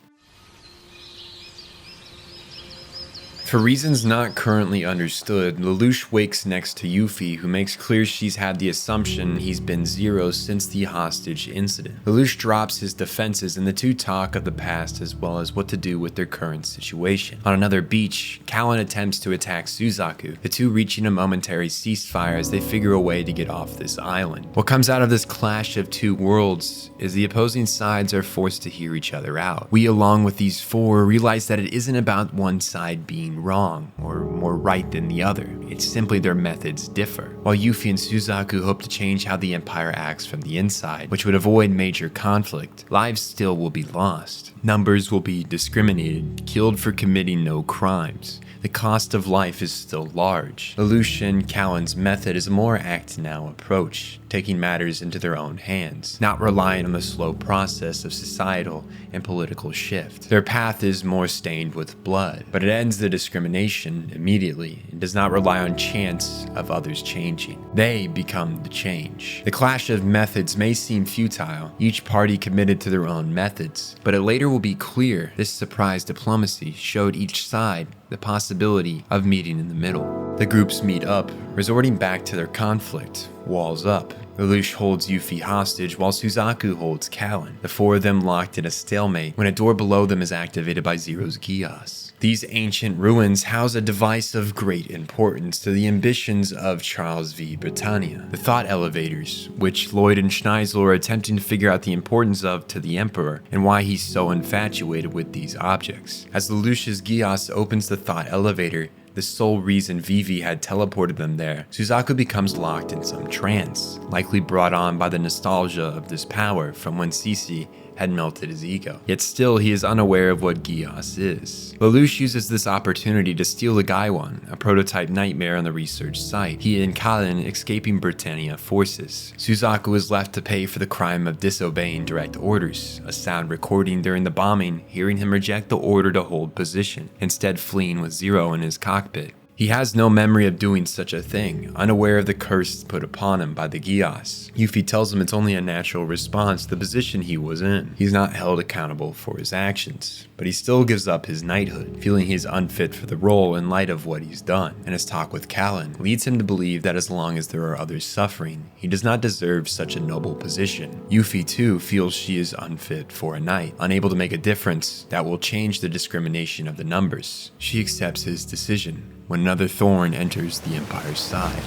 For reasons not currently understood, Lelouch wakes next to Yuffie, who makes clear she's had the assumption he's been Zero since the hostage incident. Lelouch drops his defenses and the two talk of the past as well as what to do with their current situation. On another beach, Kallen attempts to attack Suzaku, the two reaching a momentary ceasefire as they figure a way to get off this island. What comes out of this clash of two worlds is the opposing sides are forced to hear each other out. We, along with these four, realize that it isn't about one side being wrong or more right than the other. It's simply their methods differ. While Yuffie and Suzaku hope to change how the Empire acts from the inside, which would avoid major conflict, lives still will be lost. Numbers will be discriminated, killed for committing no crimes. The cost of life is still large. Lelouch and Kallen's method is a more act-now approach, taking matters into their own hands, not relying on the slow process of societal and political shift. Their path is more stained with blood, but it ends the discrimination immediately and does not rely on chance of others changing. They become the change. The clash of methods may seem futile, each party committed to their own methods, but it later will be clear this surprise diplomacy showed each side the possibility of meeting in the middle. The groups meet up, resorting back to their conflict, walls up. Lelouch holds Yuffie hostage while Suzaku holds Kallen, the four of them locked in a stalemate when a door below them is activated by Zero's Geass. These ancient ruins house a device of great importance to the ambitions of Charles V. Britannia, the thought elevators, which Lloyd and Schneisel are attempting to figure out the importance of to the Emperor and why he's so infatuated with these objects. As Lelouch's Geass opens the thought elevator, the sole reason Vivi had teleported them there, Suzaku becomes locked in some trance, likely brought on by the nostalgia of this power from when Cece had melted his ego. Yet still, he is unaware of what Geass is. Lelouch uses this opportunity to steal the Gaiwan, a prototype nightmare on the research site, he and Kallen escaping Britannia forces. Suzaku is left to pay for the crime of disobeying direct orders, a sound recording during the bombing, hearing him reject the order to hold position, instead fleeing with Zero in his cockpit. He has no memory of doing such a thing, unaware of the curse put upon him by the Geass. Yuffie tells him it's only a natural response to the position he was in. He's not held accountable for his actions, but he still gives up his knighthood, feeling he's unfit for the role in light of what he's done. And his talk with Kallen leads him to believe that as long as there are others suffering, he does not deserve such a noble position. Yuffie too feels she is unfit for a knight, unable to make a difference that will change the discrimination of the numbers. She accepts his decision when another thorn enters the Empire's side.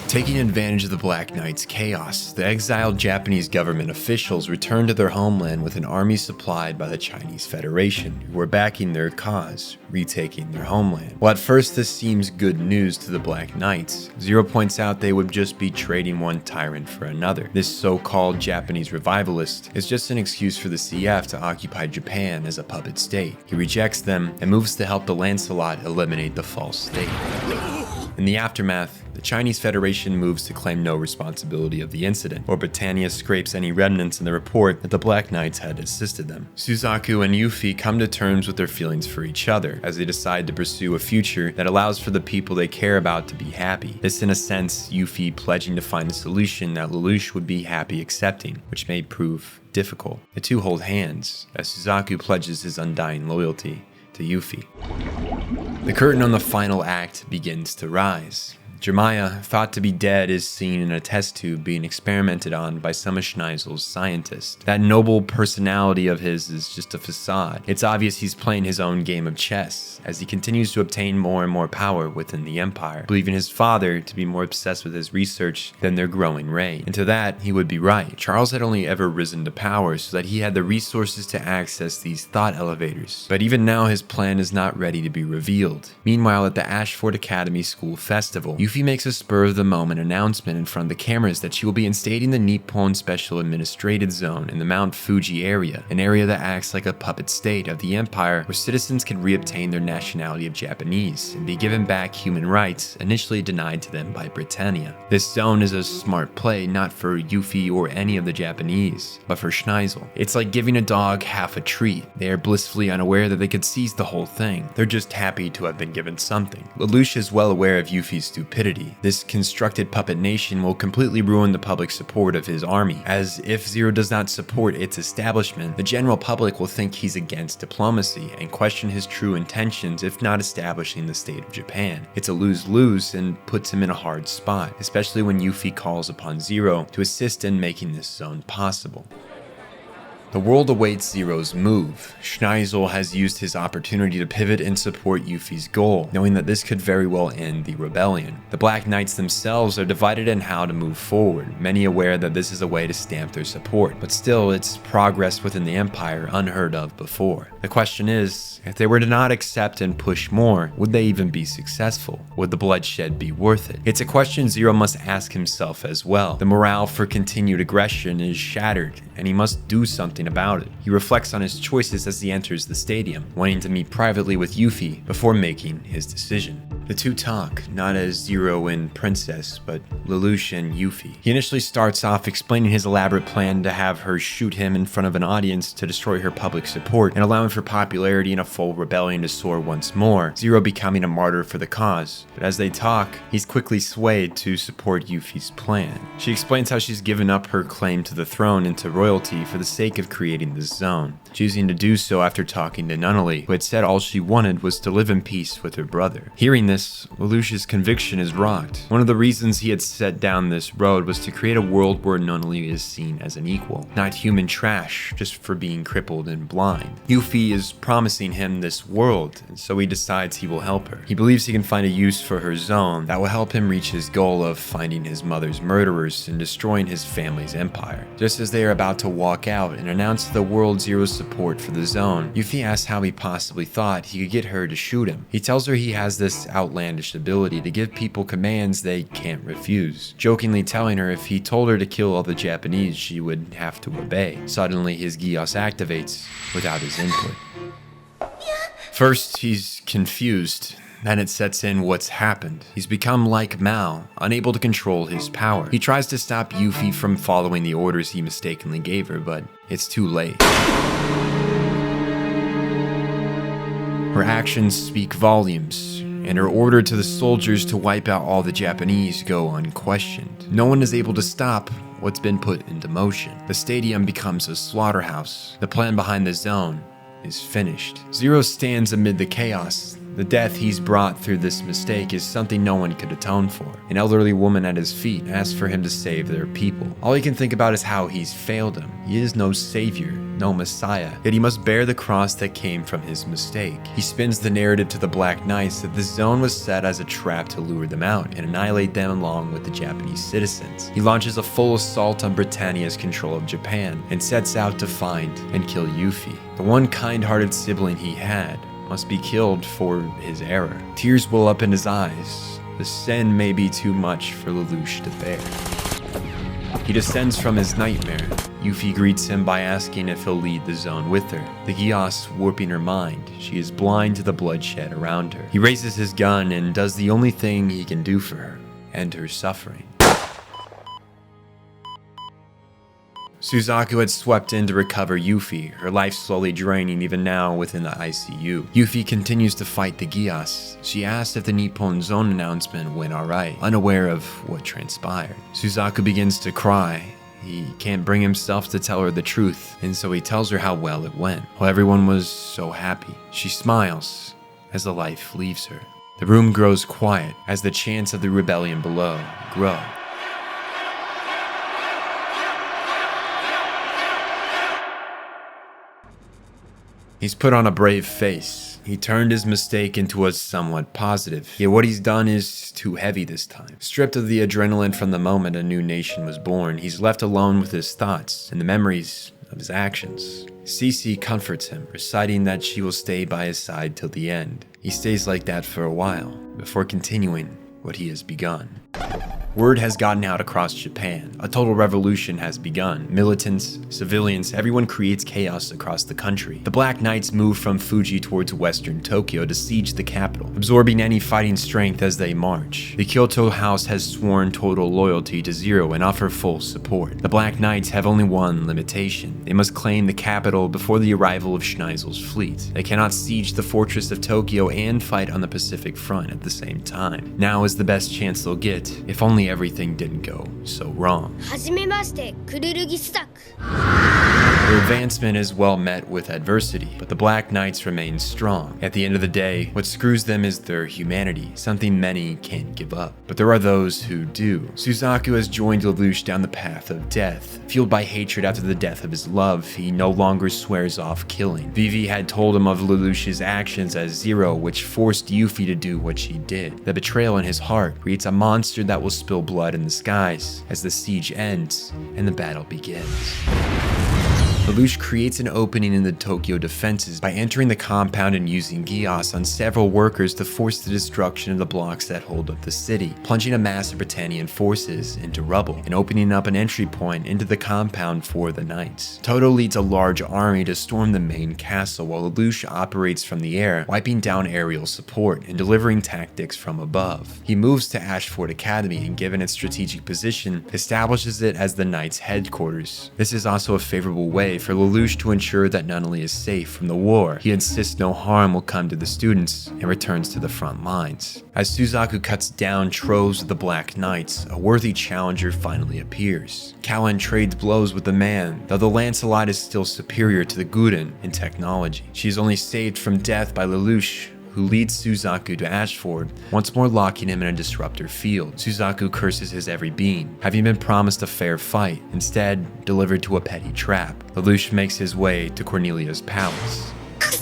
Taking advantage of the Black Knight's chaos, the exiled Japanese government officials returned to their homeland with an army supplied by the Chinese Federation, who were backing their cause, retaking their homeland. While at first this seems good news to the Black Knights, Zero points out they would just be trading one tyrant for another. This so-called Japanese revivalist is just an excuse for the CF to occupy Japan as a puppet state. He rejects them and moves to help the Lancelot eliminate the false state. In the aftermath, the Chinese Federation moves to claim no responsibility of the incident, while Britannia scrapes any remnants in the report that the Black Knights had assisted them. Suzaku and Yuffie come to terms with their feelings for each other, as they decide to pursue a future that allows for the people they care about to be happy. This, in a sense, Yuffie pledging to find a solution that Lelouch would be happy accepting, which may prove difficult. The two hold hands, as Suzaku pledges his undying loyalty to Yuffie. The curtain on the final act begins to rise. Jeremiah, thought to be dead, is seen in a test tube being experimented on by some of Schneisel's scientists. That noble personality of his is just a facade. It's obvious he's playing his own game of chess, as he continues to obtain more and more power within the Empire, believing his father to be more obsessed with his research than their growing reign. And to that, he would be right. Charles had only ever risen to power so that he had the resources to access these thought elevators. But even now, his plan is not ready to be revealed. Meanwhile, at the Ashford Academy School Festival, Yuffie makes a spur-of-the-moment announcement in front of the cameras that she will be instating the Nippon Special Administrative Zone in the Mount Fuji area, an area that acts like a puppet state of the Empire where citizens can reobtain their nationality of Japanese and be given back human rights initially denied to them by Britannia. This zone is a smart play not for Yuffie or any of the Japanese, but for Schneisel. It's like giving a dog half a treat. They are blissfully unaware that they could seize the whole thing. They're just happy to have been given something. Lelouch is well aware of Yuffie's stupidity. This constructed puppet nation will completely ruin the public support of his army, as if Zero does not support its establishment, the general public will think he's against diplomacy and question his true intentions if not establishing the state of Japan. It's a lose-lose and puts him in a hard spot, especially when Yuffie calls upon Zero to assist in making this zone possible. The world awaits Zero's move. Schneisel has used his opportunity to pivot and support Yuffie's goal, knowing that this could very well end the rebellion. The Black Knights themselves are divided in how to move forward, many aware that this is a way to stamp their support, but still it's progress within the Empire unheard of before. The question is, if they were to not accept and push more, would they even be successful? Would the bloodshed be worth it? It's a question Zero must ask himself as well. The morale for continued aggression is shattered, and he must do something about it. He reflects on his choices as he enters the stadium, wanting to meet privately with Yuffie before making his decision. The two talk, not as Zero and Princess, but Lelouch and Yuffie. He initially starts off explaining his elaborate plan to have her shoot him in front of an audience to destroy her public support and allowing for popularity and a full rebellion to soar once more, Zero becoming a martyr for the cause. But as they talk, he's quickly swayed to support Yuffie's plan. She explains how she's given up her claim to the throne and to royalty for the sake of creating this zone, choosing to do so after talking to Nunnally, who had said all she wanted was to live in peace with her brother. Hearing this, Lelouch's conviction is rocked. One of the reasons he had set down this road was to create a world where Nunnally is seen as an equal, not human trash just for being crippled and blind. Yuffie is promising him this world, and so he decides he will help her. He believes he can find a use for her zone that will help him reach his goal of finding his mother's murderers and destroying his family's empire. Just as they are about to walk out and announce to the world Zero's support for the zone, Yuffie asks how he possibly thought he could get her to shoot him. He tells her he has this outlandish ability to give people commands they can't refuse, jokingly telling her if he told her to kill all the Japanese, she would have to obey. Suddenly, his Geass activates without his input. First, he's confused. Then it sets in what's happened. He's become like Mao, unable to control his power. He tries to stop Yuffie from following the orders he mistakenly gave her, but it's too late. Her actions speak volumes, and her order to the soldiers to wipe out all the Japanese go unquestioned. No one is able to stop what's been put into motion. The stadium becomes a slaughterhouse. The plan behind the zone is finished. Zero stands amid the chaos, The death he's brought through this mistake is something no one could atone for. An elderly woman at his feet asks for him to save their people. All he can think about is how he's failed him. He is no savior, no messiah, yet he must bear the cross that came from his mistake. He spins the narrative to the Black Knights that the zone was set as a trap to lure them out and annihilate them along with the Japanese citizens. He launches a full assault on Britannia's control of Japan and sets out to find and kill Yuffie. The one kind-hearted sibling he had must be killed for his error. Tears well up in his eyes. The sin may be too much for Lelouch to bear. He descends from his nightmare. Yuffie greets him by asking if he'll lead the zone with her. The Geass warping her mind. She is blind to the bloodshed around her. He raises his gun and does the only thing he can do for her, end her suffering. Suzaku had swept in to recover Yuffie, her life slowly draining even now within the ICU. Yuffie continues to fight the Geass. She asks if the Nippon Zone announcement went alright, unaware of what transpired. Suzaku begins to cry. He can't bring himself to tell her the truth, and so he tells her how well it went. While everyone was so happy, she smiles as the life leaves her. The room grows quiet as the chants of the rebellion below grow. He's put on a brave face. He turned his mistake into a somewhat positive, yet what he's done is too heavy this time. Stripped of the adrenaline from the moment a new nation was born, he's left alone with his thoughts and the memories of his actions. Cece comforts him, reciting that she will stay by his side till the end. He stays like that for a while, before continuing what he has begun. Word has gotten out across Japan. A total revolution has begun. Militants, civilians, everyone creates chaos across the country. The Black Knights move from Fuji towards western Tokyo to siege the capital, absorbing any fighting strength as they march. The Kyoto House has sworn total loyalty to Zero and offer full support. The Black Knights have only one limitation. They must claim the capital before the arrival of Schneisel's fleet. They cannot siege the fortress of Tokyo and fight on the Pacific front at the same time. Now is the best chance they'll get, if only everything didn't go so wrong. Their advancement is well met with adversity, but the Black Knights remain strong. At the end of the day, what screws them is their humanity, something many can't give up. But there are those who do. Suzaku has joined Lelouch down the path of death. Fueled by hatred after the death of his love, he no longer swears off killing. Vivi had told him of Lelouch's actions as Zero, which forced Yuffie to do what she did. The betrayal in his heart creates a monster that will spill blood in the skies as the siege ends and the battle begins. Lelouch creates an opening in the Tokyo defenses by entering the compound and using Geass on several workers to force the destruction of the blocks that hold up the city, plunging a mass of Britannian forces into rubble and opening up an entry point into the compound for the Knights. Toto leads a large army to storm the main castle while Lelouch operates from the air, wiping down aerial support and delivering tactics from above. He moves to Ashford Academy and, given its strategic position, establishes it as the Knights' headquarters. This is also a favorable way for Lelouch to ensure that not only is safe from the war, he insists no harm will come to the students and returns to the front lines. As Suzaku cuts down troves of the Black Knights, a worthy challenger finally appears. Callan trades blows with the man, though the Lancelot is still superior to the Guden in technology. She is only saved from death by Lelouch, who leads Suzaku to Ashford, once more locking him in a disruptor field. Suzaku curses his every being, having been promised a fair fight, instead delivered to a petty trap. Lelouch makes his way to Cornelia's palace.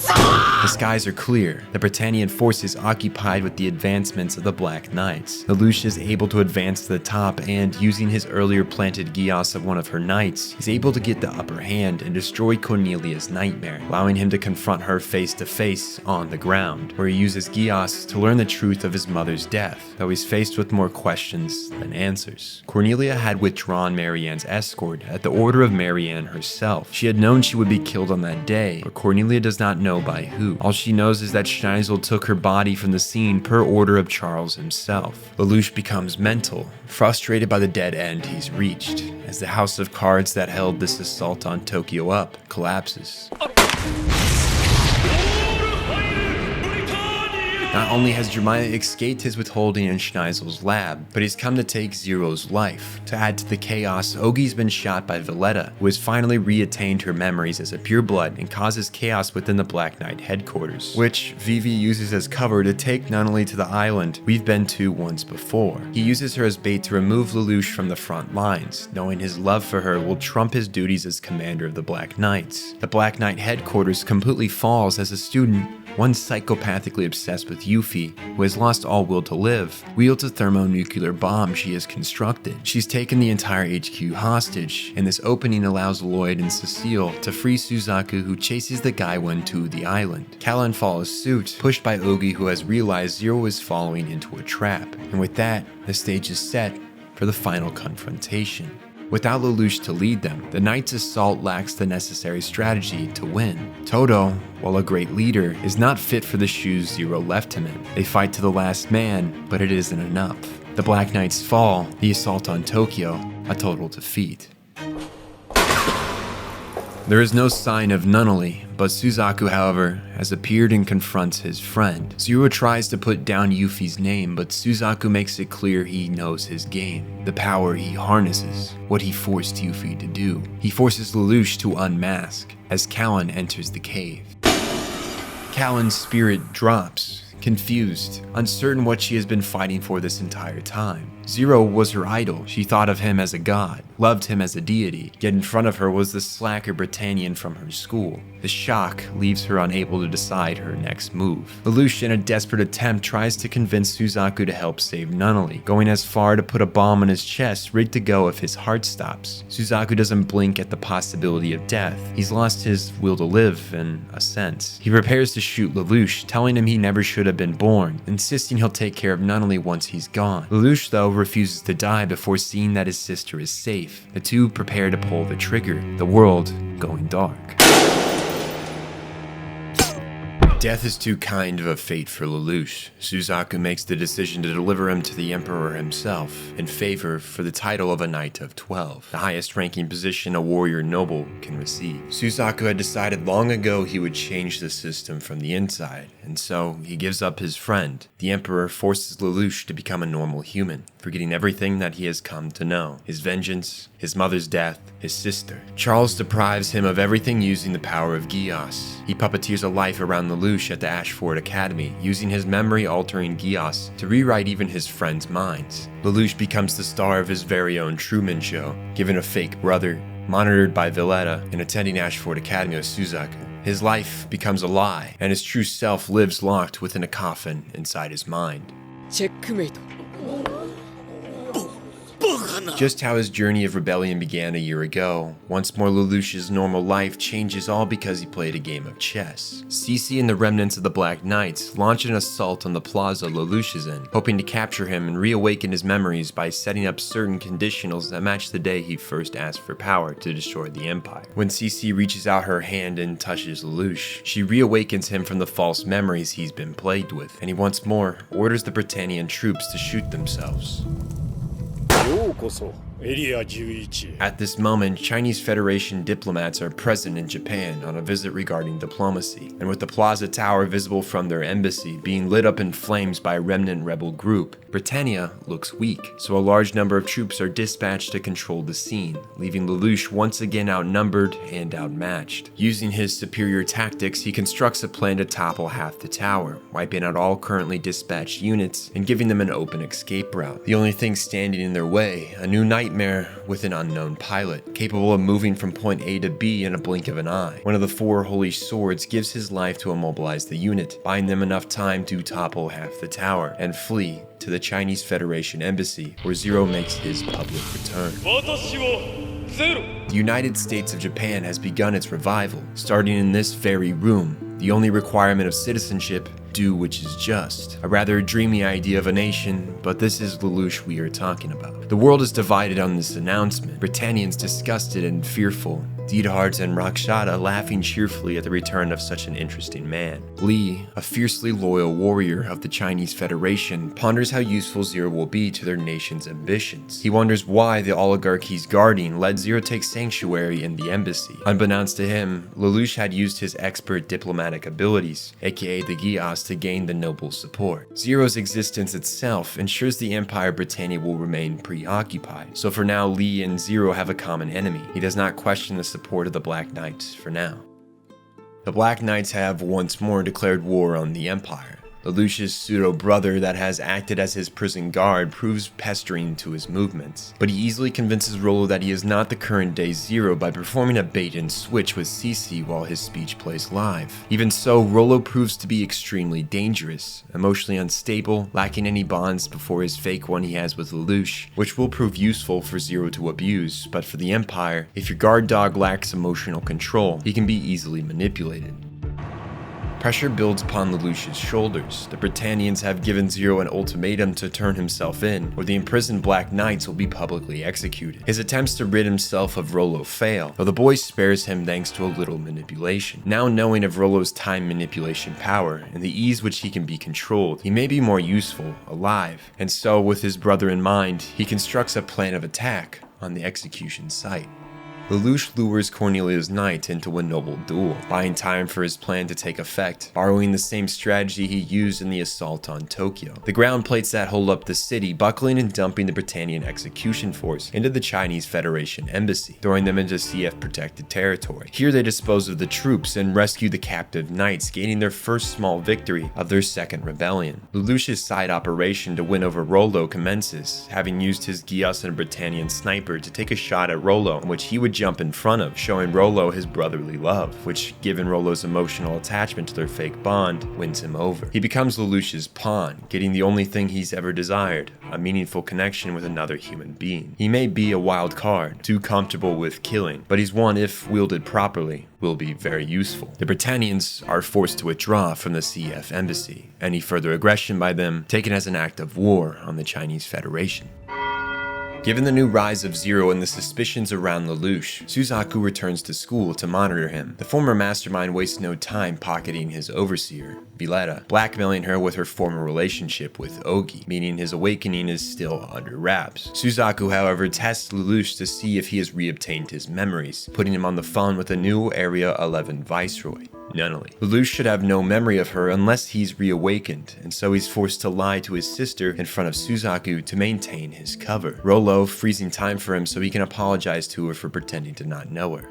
The skies are clear, the Britannian forces occupied with the advancements of the Black Knights. Lelouch is able to advance to the top and, using his earlier planted Geass of one of her knights, is able to get the upper hand and destroy Cornelia's nightmare, allowing him to confront her face to face on the ground, where he uses Geass to learn the truth of his mother's death, though he's faced with more questions than answers. Cornelia had withdrawn Marianne's escort at the order of Marianne herself. She had known she would be killed on that day, but Cornelia does not know by who. All she knows is that Schneisel took her body from the scene per order of Charles himself. Lelouch becomes mental, frustrated by the dead end he's reached, as the house of cards that held this assault on Tokyo up collapses. Not only has Jeremiah escaped his withholding in Schneisel's lab, but he's come to take Zero's life. To add to the chaos, Ogi's been shot by Valletta, who has finally reattained her memories as a pureblood and causes chaos within the Black Knight headquarters, which Vivi uses as cover to take Nunnally to the island we've been to once before. He uses her as bait to remove Lelouch from the front lines, knowing his love for her will trump his duties as commander of the Black Knights. The Black Knight headquarters completely falls as a student. One psychopathically obsessed with Yuffie, who has lost all will to live, wields a thermonuclear bomb she has constructed. She's taken the entire HQ hostage, and this opening allows Lloyd and Cecile to free Suzaku, who chases the Gaiwan to the island. Callan follows suit, pushed by Ogi, who has realized Zero is falling into a trap. And with that, the stage is set for the final confrontation. Without Lelouch to lead them, the Knight's assault lacks the necessary strategy to win. Toto, while a great leader, is not fit for the shoes Zero left him in. They fight to the last man, but it isn't enough. The Black Knights fall, the assault on Tokyo, a total defeat. There is no sign of Nunnally, but Suzaku, however, has appeared and confronts his friend. Zero tries to put down Yuffie's name, but Suzaku makes it clear he knows his game, the power he harnesses, what he forced Yuffie to do. He forces Lelouch to unmask as Callan enters the cave. Callan's spirit drops, confused, uncertain what she has been fighting for this entire time. Zero was her idol. She thought of him as a god, loved him as a deity, yet in front of her was the slacker Britannian from her school. The shock leaves her unable to decide her next move. Lelouch, in a desperate attempt, tries to convince Suzaku to help save Nunnally, going as far to put a bomb on his chest, rigged to go if his heart stops. Suzaku doesn't blink at the possibility of death. He's lost his will to live, in a sense. He prepares to shoot Lelouch, telling him he never should have been born, insisting he'll take care of Nunnally once he's gone. Lelouch, though, refuses to die before seeing that his sister is safe. The two prepare to pull the trigger, the world going dark. Death is too kind of a fate for Lelouch. Suzaku makes the decision to deliver him to the Emperor himself, in favor for the title of a Knight of 12, the highest ranking position a warrior noble can receive. Suzaku had decided long ago he would change the system from the inside, and so he gives up his friend. The Emperor forces Lelouch to become a normal human, forgetting everything that he has come to know. His vengeance, his mother's death, his sister. Charles deprives him of everything using the power of Geass. He puppeteers a life around Lelouch at the Ashford Academy, using his memory-altering Geass to rewrite even his friends' minds. Lelouch becomes the star of his very own Truman Show, given a fake brother, monitored by Valletta, and attending Ashford Academy with Suzaku. His life becomes a lie, and his true self lives locked within a coffin inside his mind. Checkmate. Just how his journey of rebellion began a year ago, once more Lelouch's normal life changes all because he played a game of chess. Cece and the remnants of the Black Knights launch an assault on the plaza Lelouch is in, hoping to capture him and reawaken his memories by setting up certain conditionals that match the day he first asked for power to destroy the Empire. When Cece reaches out her hand and touches Lelouch, she reawakens him from the false memories he's been plagued with, and he once more orders the Britannian troops to shoot themselves. At this moment, Chinese Federation diplomats are present in Japan on a visit regarding diplomacy, and with the Plaza Tower visible from their embassy being lit up in flames by a remnant rebel group, Britannia looks weak, so a large number of troops are dispatched to control the scene, leaving Lelouch once again outnumbered and outmatched. Using his superior tactics, he constructs a plan to topple half the tower, wiping out all currently dispatched units and giving them an open escape route. The only thing standing in their way, a new nightmare with an unknown pilot, capable of moving from point A to B in a blink of an eye. One of the four holy swords gives his life to immobilize the unit, buying them enough time to topple half the tower and flee to the Chinese Federation embassy, where Zero makes his public return. The United States of Japan has begun its revival, starting in this very room. The only requirement of citizenship, do which is just. A rather dreamy idea of a nation, but this is Lelouch we are talking about. The world is divided on this announcement. Britannians disgusted and fearful, Deedhart and Rakshata laughing cheerfully at the return of such an interesting man. Lee, a fiercely loyal warrior of the Chinese Federation, ponders how useful Zero will be to their nation's ambitions. He wonders why the oligarch he's guarding let Zero take sanctuary in the embassy. Unbeknownst to him, Lelouch had used his expert diplomatic abilities, aka the Geass, to gain the noble's support. Zero's existence itself ensures the Empire Britannia will remain preoccupied, so for now Lee and Zero have a common enemy. He does not question the support of the Black Knights for now. The Black Knights have once more declared war on the Empire. Lelouch's pseudo-brother that has acted as his prison guard proves pestering to his movements, but he easily convinces Rollo that he is not the current day Zero by performing a bait and switch with Sensei while his speech plays live. Even so, Rollo proves to be extremely dangerous, emotionally unstable, lacking any bonds before his fake one he has with Lelouch, which will prove useful for Zero to abuse, but for the Empire, if your guard dog lacks emotional control, he can be easily manipulated. Pressure builds upon Lelouch's shoulders. The Britannians have given Zero an ultimatum to turn himself in, or the imprisoned Black Knights will be publicly executed. His attempts to rid himself of Rollo fail, though the boy spares him thanks to a little manipulation. Now knowing of Rollo's time manipulation power, and the ease which he can be controlled, he may be more useful, alive, and so with his brother in mind, he constructs a plan of attack on the execution site. Lelouch lures Cornelia's knight into a noble duel, buying time for his plan to take effect, borrowing the same strategy he used in the assault on Tokyo. The ground plates that hold up the city buckling and dumping the Britannian execution force into the Chinese Federation embassy, throwing them into CF-protected territory. Here they dispose of the troops and rescue the captive knights, gaining their first small victory of their second rebellion. Lelouch's side operation to win over Rollo commences, having used his Geass and Britannian sniper to take a shot at Rollo, in which he would jump in front of, showing Rollo his brotherly love, which, given Rollo's emotional attachment to their fake bond, wins him over. He becomes Lelouch's pawn, getting the only thing he's ever desired, a meaningful connection with another human being. He may be a wild card, too comfortable with killing, but he's one, if wielded properly, will be very useful. The Britannians are forced to withdraw from the CF embassy, any further aggression by them taken as an act of war on the Chinese Federation. Given the new rise of Zero and the suspicions around Lelouch, Suzaku returns to school to monitor him. The former mastermind wastes no time pocketing his overseer, Violetta, blackmailing her with her former relationship with Ogi, meaning his awakening is still under wraps. Suzaku, however, tests Lelouch to see if he has reobtained his memories, putting him on the phone with a new Area 11 Viceroy, Nunnally. Lelouch should have no memory of her unless he's reawakened, and so he's forced to lie to his sister in front of Suzaku to maintain his cover. Rollo freezing time for him so he can apologize to her for pretending to not know her.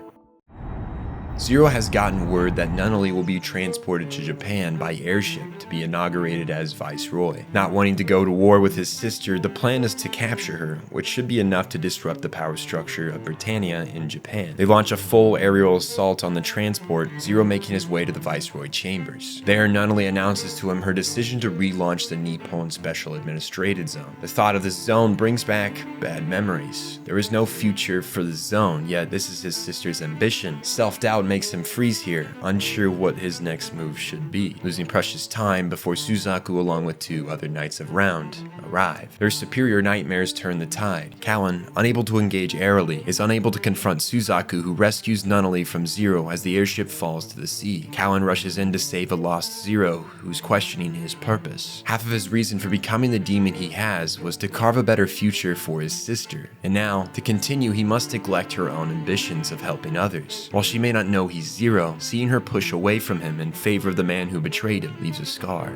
Zero has gotten word that Nunnally will be transported to Japan by airship to be inaugurated as Viceroy. Not wanting to go to war with his sister, the plan is to capture her, which should be enough to disrupt the power structure of Britannia in Japan. They launch a full aerial assault on the transport, Zero making his way to the Viceroy chambers. There, Nunnally announces to him her decision to relaunch the Nippon Special Administrated Zone. The thought of this zone brings back bad memories. There is no future for the zone, yet this is his sister's ambition. Self-doubt makes him freeze here, unsure what his next move should be, losing precious time before Suzaku along with two other Knights of Round arrive. Their superior nightmares turn the tide. Callan, unable to engage airily, is unable to confront Suzaku, who rescues Nunnally from Zero as the airship falls to the sea. Callan rushes in to save a lost Zero, who's questioning his purpose. Half of his reason for becoming the demon he has was to carve a better future for his sister, and now, to continue, he must neglect her own ambitions of helping others. While she may not know he's Zero, seeing her push away from him in favor of the man who betrayed him leaves a scar.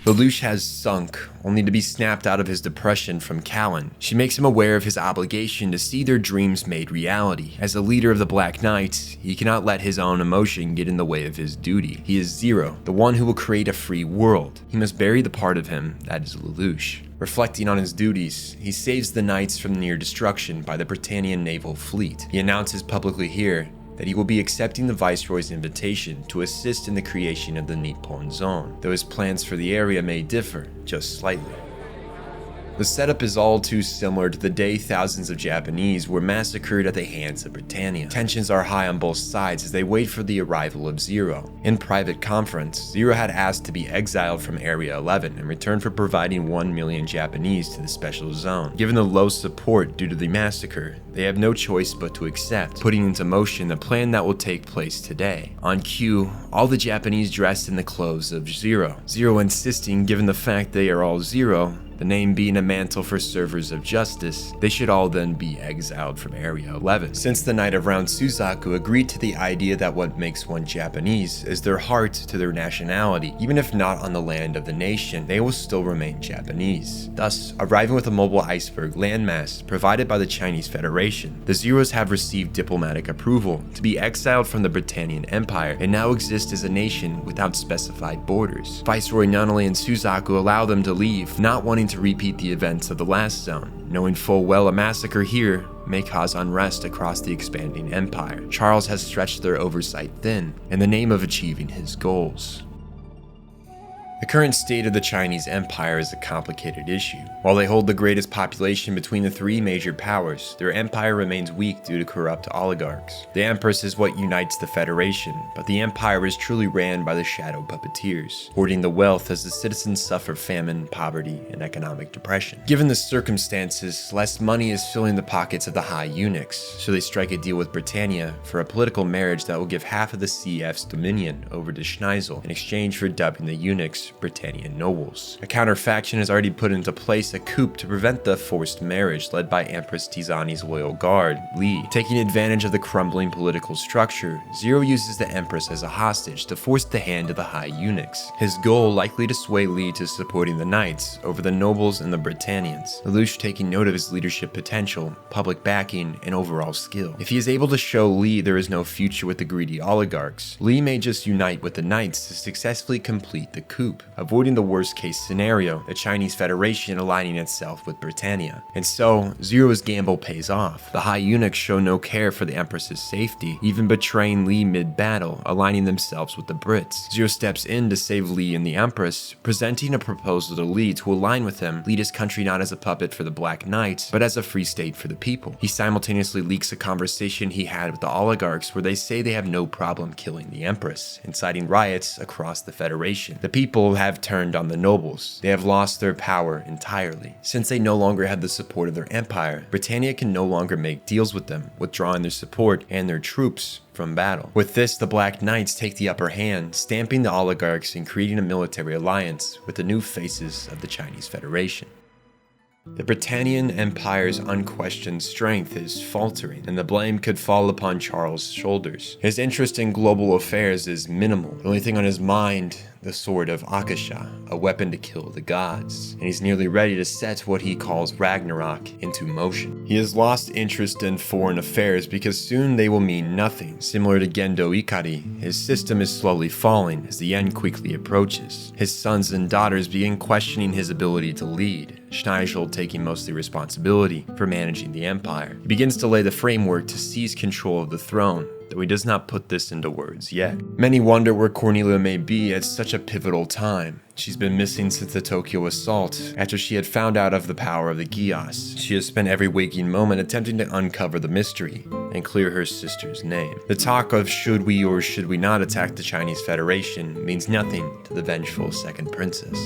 Lelouch has sunk, only to be snapped out of his depression from Callan. She makes him aware of his obligation to see their dreams made reality. As the leader of the Black Knights, he cannot let his own emotion get in the way of his duty. He is Zero, the one who will create a free world. He must bury the part of him that is Lelouch. Reflecting on his duties, he saves the Knights from near destruction by the Britannian naval fleet. He announces publicly here that he will be accepting the Viceroy's invitation to assist in the creation of the Nippon Zone, though his plans for the area may differ just slightly. The setup is all too similar to the day thousands of Japanese were massacred at the hands of Britannia. Tensions are high on both sides as they wait for the arrival of Zero. In private conference, Zero had asked to be exiled from Area 11 in return for providing 1 million Japanese to the special zone. Given the low support due to the massacre, they have no choice but to accept, putting into motion the plan that will take place today. On cue, all the Japanese dressed in the clothes of Zero. Zero insisting, given the fact they are all Zero, the name being a mantle for servers of justice, they should all then be exiled from Area 11. Since the Knight of Round Suzaku agreed to the idea that what makes one Japanese is their heart to their nationality, even if not on the land of the nation, they will still remain Japanese. Thus, arriving with a mobile iceberg landmass provided by the Chinese Federation, the Zeros have received diplomatic approval to be exiled from the Britannian Empire and now exist as a nation without specified borders. Viceroy Nunley and Suzaku allow them to leave, not wanting to repeat the events of the last zone, knowing full well a massacre here may cause unrest across the expanding empire. Charles has stretched their oversight thin in the name of achieving his goals. The current state of the Chinese Empire is a complicated issue. While they hold the greatest population between the three major powers, their empire remains weak due to corrupt oligarchs. The Empress is what unites the Federation, but the empire is truly ran by the shadow puppeteers, hoarding the wealth as the citizens suffer famine, poverty, and economic depression. Given the circumstances, less money is filling the pockets of the high eunuchs, so they strike a deal with Britannia for a political marriage that will give half of the CF's dominion over to Schneisel in exchange for dubbing the eunuchs Britannian nobles. A counterfaction has already put into place a coup to prevent the forced marriage led by Empress Tizani's loyal guard, Li. Taking advantage of the crumbling political structure, Zero uses the Empress as a hostage to force the hand of the high eunuchs, his goal likely to sway Li to supporting the knights over the nobles and the Britannians, Lelouch taking note of his leadership potential, public backing, and overall skill. If he is able to show Li there is no future with the greedy oligarchs, Li may just unite with the knights to successfully complete the coup, avoiding the worst case scenario, the Chinese Federation aligning itself with Britannia. And so, Zero's gamble pays off. The high eunuchs show no care for the Empress's safety, even betraying Li mid-battle, aligning themselves with the Brits. Zero steps in to save Li and the Empress, presenting a proposal to Li to align with him, lead his country not as a puppet for the Black Knights, but as a free state for the people. He simultaneously leaks a conversation he had with the oligarchs where they say they have no problem killing the Empress, inciting riots across the Federation. The people have turned on the nobles. They have lost their power entirely. Since they no longer have the support of their empire, Britannia can no longer make deals with them, withdrawing their support and their troops from battle. With this, the Black Knights take the upper hand, stamping the oligarchs and creating a military alliance with the new faces of the Chinese Federation. The Britannian Empire's unquestioned strength is faltering, and the blame could fall upon Charles' shoulders. His interest in global affairs is minimal. The only thing on his mind, the sword of Akasha, a weapon to kill the gods, and he's nearly ready to set what he calls Ragnarok into motion. He has lost interest in foreign affairs because soon they will mean nothing. Similar to Gendo Ikari, his system is slowly falling as the end quickly approaches. His sons and daughters begin questioning his ability to lead, Schneisel taking mostly responsibility for managing the empire. He begins to lay the framework to seize control of the throne, though he does not put this into words yet. Many wonder where Cornelia may be at such a pivotal time. She's been missing since the Tokyo assault. After she had found out of the power of the Geass, she has spent every waking moment attempting to uncover the mystery and clear her sister's name. The talk of should we or should we not attack the Chinese Federation means nothing to the vengeful second princess.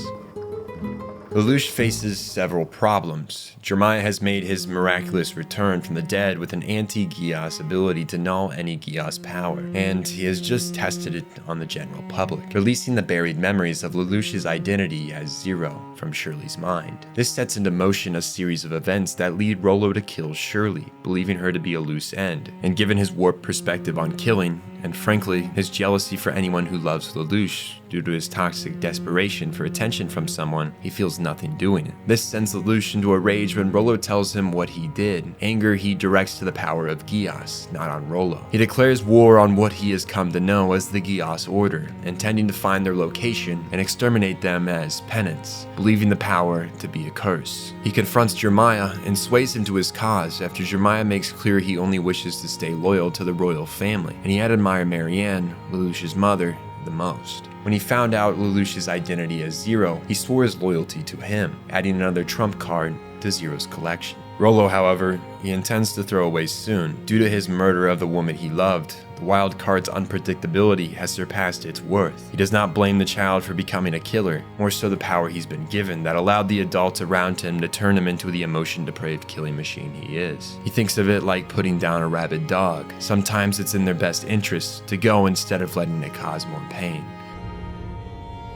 Lelouch faces several problems. Jeremiah has made his miraculous return from the dead with an anti-Geass ability to null any Geass power, and he has just tested it on the general public, releasing the buried memories of Lelouch's identity as Zero from Shirley's mind. This sets into motion a series of events that lead Rollo to kill Shirley, believing her to be a loose end, and given his warped perspective on killing, and frankly, his jealousy for anyone who loves Lelouch, due to his toxic desperation for attention from someone, he feels nothing doing it. This sends Lelouch into a rage when Rollo tells him what he did. Anger he directs to the power of Geass, not on Rollo. He declares war on what he has come to know as the Geass Order, intending to find their location and exterminate them as penance, believing the power to be a curse. He confronts Jeremiah and sways him to his cause after Jeremiah makes clear he only wishes to stay loyal to the royal family, and he had admired Marianne, Lelouch's mother, the most. When he found out Lelouch's identity as Zero, he swore his loyalty to him, adding another trump card to Zero's collection. Rollo, however, he intends to throw away soon. Due to his murder of the woman he loved, the wild card's unpredictability has surpassed its worth. He does not blame the child for becoming a killer, more so the power he's been given that allowed the adults around him to turn him into the emotion-depraved killing machine he is. He thinks of it like putting down a rabid dog. Sometimes it's in their best interest to go instead of letting it cause more pain.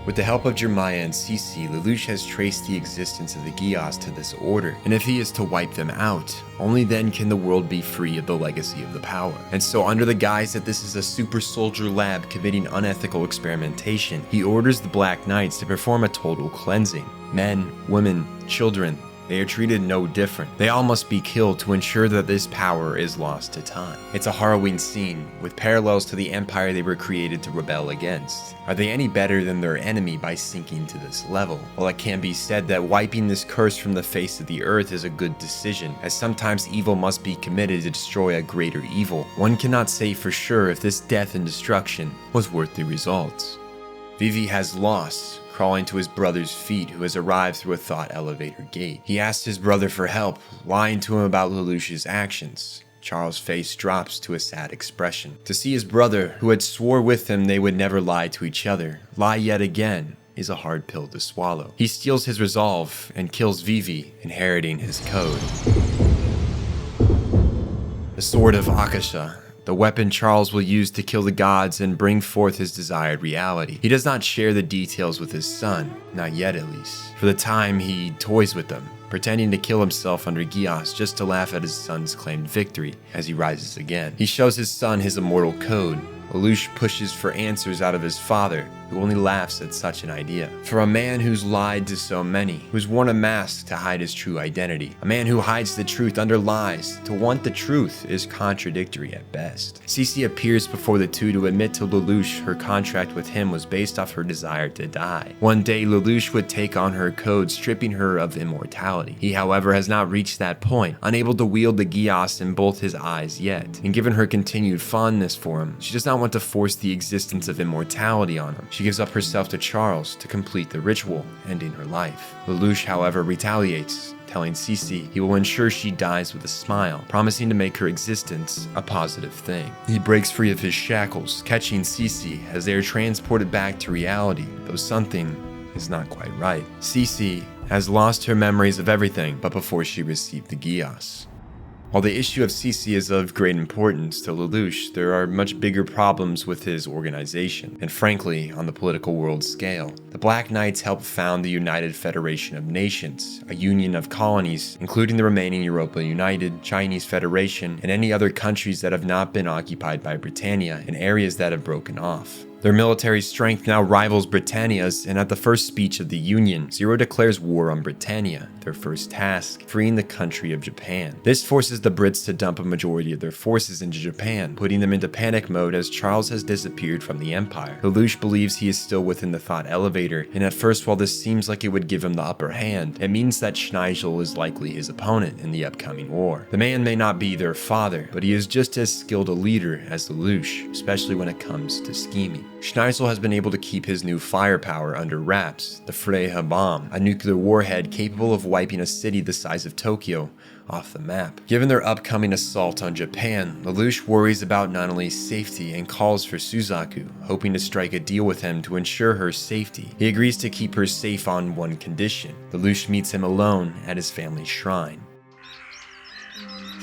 With the help of Jeremiah and Sensei, Lelouch has traced the existence of the Geass to this order, and if he is to wipe them out, only then can the world be free of the legacy of the power. And so under the guise that this is a super soldier lab committing unethical experimentation, he orders the Black Knights to perform a total cleansing. Men, women, children, they are treated no different. They all must be killed to ensure that this power is lost to time. It's a harrowing scene, with parallels to the empire they were created to rebel against. Are they any better than their enemy by sinking to this level? Well, it can be said that wiping this curse from the face of the earth is a good decision, as sometimes evil must be committed to destroy a greater evil. One cannot say for sure if this death and destruction was worth the results. Vivi has lost, crawling to his brother's feet, who has arrived through a thought elevator gate. He asks his brother for help, lying to him about Lelouch's actions. Charles' face drops to a sad expression. To see his brother, who had swore with him they would never lie to each other, lie yet again, is a hard pill to swallow. He steals his resolve and kills Vivi, inheriting his code. The Sword of Akasha, the weapon Charles will use to kill the gods and bring forth his desired reality. He does not share the details with his son, not yet at least. For the time, he toys with them, pretending to kill himself under Geass just to laugh at his son's claimed victory as he rises again. He shows his son his immortal code. Lelouch pushes for answers out of his father, who only laughs at such an idea. For a man who's lied to so many, who's worn a mask to hide his true identity, a man who hides the truth under lies, to want the truth is contradictory at best. Sensei appears before the two to admit to Lelouch her contract with him was based off her desire to die. One day, Lelouch would take on her code, stripping her of immortality. He, however, has not reached that point, unable to wield the Geass in both his eyes yet. And given her continued fondness for him, she does not want to force the existence of immortality on him. She gives up herself to Charles to complete the ritual, ending her life. Lelouch, however, retaliates, telling Sensei he will ensure she dies with a smile, promising to make her existence a positive thing. He breaks free of his shackles, catching Sensei as they are transported back to reality, though something is not quite right. Sensei has lost her memories of everything but before she received the Geass. While the issue of Sensei is of great importance to Lelouch, there are much bigger problems with his organization, and frankly, on the political world scale. The Black Knights helped found the United Federation of Nations, a union of colonies, including the remaining Europa United, Chinese Federation, and any other countries that have not been occupied by Britannia, and areas that have broken off. Their military strength now rivals Britannia's, and at the first speech of the Union, Zero declares war on Britannia, their first task, freeing the country of Japan. This forces the Brits to dump a majority of their forces into Japan, putting them into panic mode as Charles has disappeared from the Empire. Lelouch believes he is still within the thought elevator, and at first, while this seems like it would give him the upper hand, it means that Schneisel is likely his opponent in the upcoming war. The man may not be their father, but he is just as skilled a leader as Lelouch, especially when it comes to scheming. Schneisel has been able to keep his new firepower under wraps, the Freya bomb, a nuclear warhead capable of wiping a city the size of Tokyo off the map. Given their upcoming assault on Japan, Lelouch worries about not only safety and calls for Suzaku, hoping to strike a deal with him to ensure her safety. He agrees to keep her safe on one condition. Lelouch meets him alone at his family's shrine.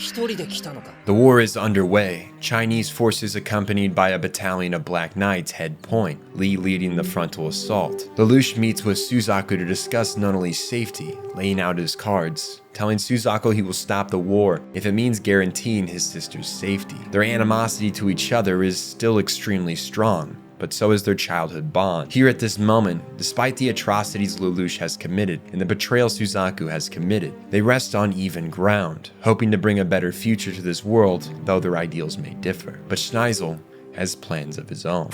The war is underway. Chinese forces accompanied by a battalion of Black Knights head point, Lee leading the frontal assault. Lelouch meets with Suzaku to discuss not only safety, laying out his cards, telling Suzaku he will stop the war if it means guaranteeing his sister's safety. Their animosity to each other is still extremely strong, but so is their childhood bond. Here at this moment, despite the atrocities Lelouch has committed and the betrayal Suzaku has committed, they rest on even ground, hoping to bring a better future to this world, though their ideals may differ. But Schneisel has plans of his own.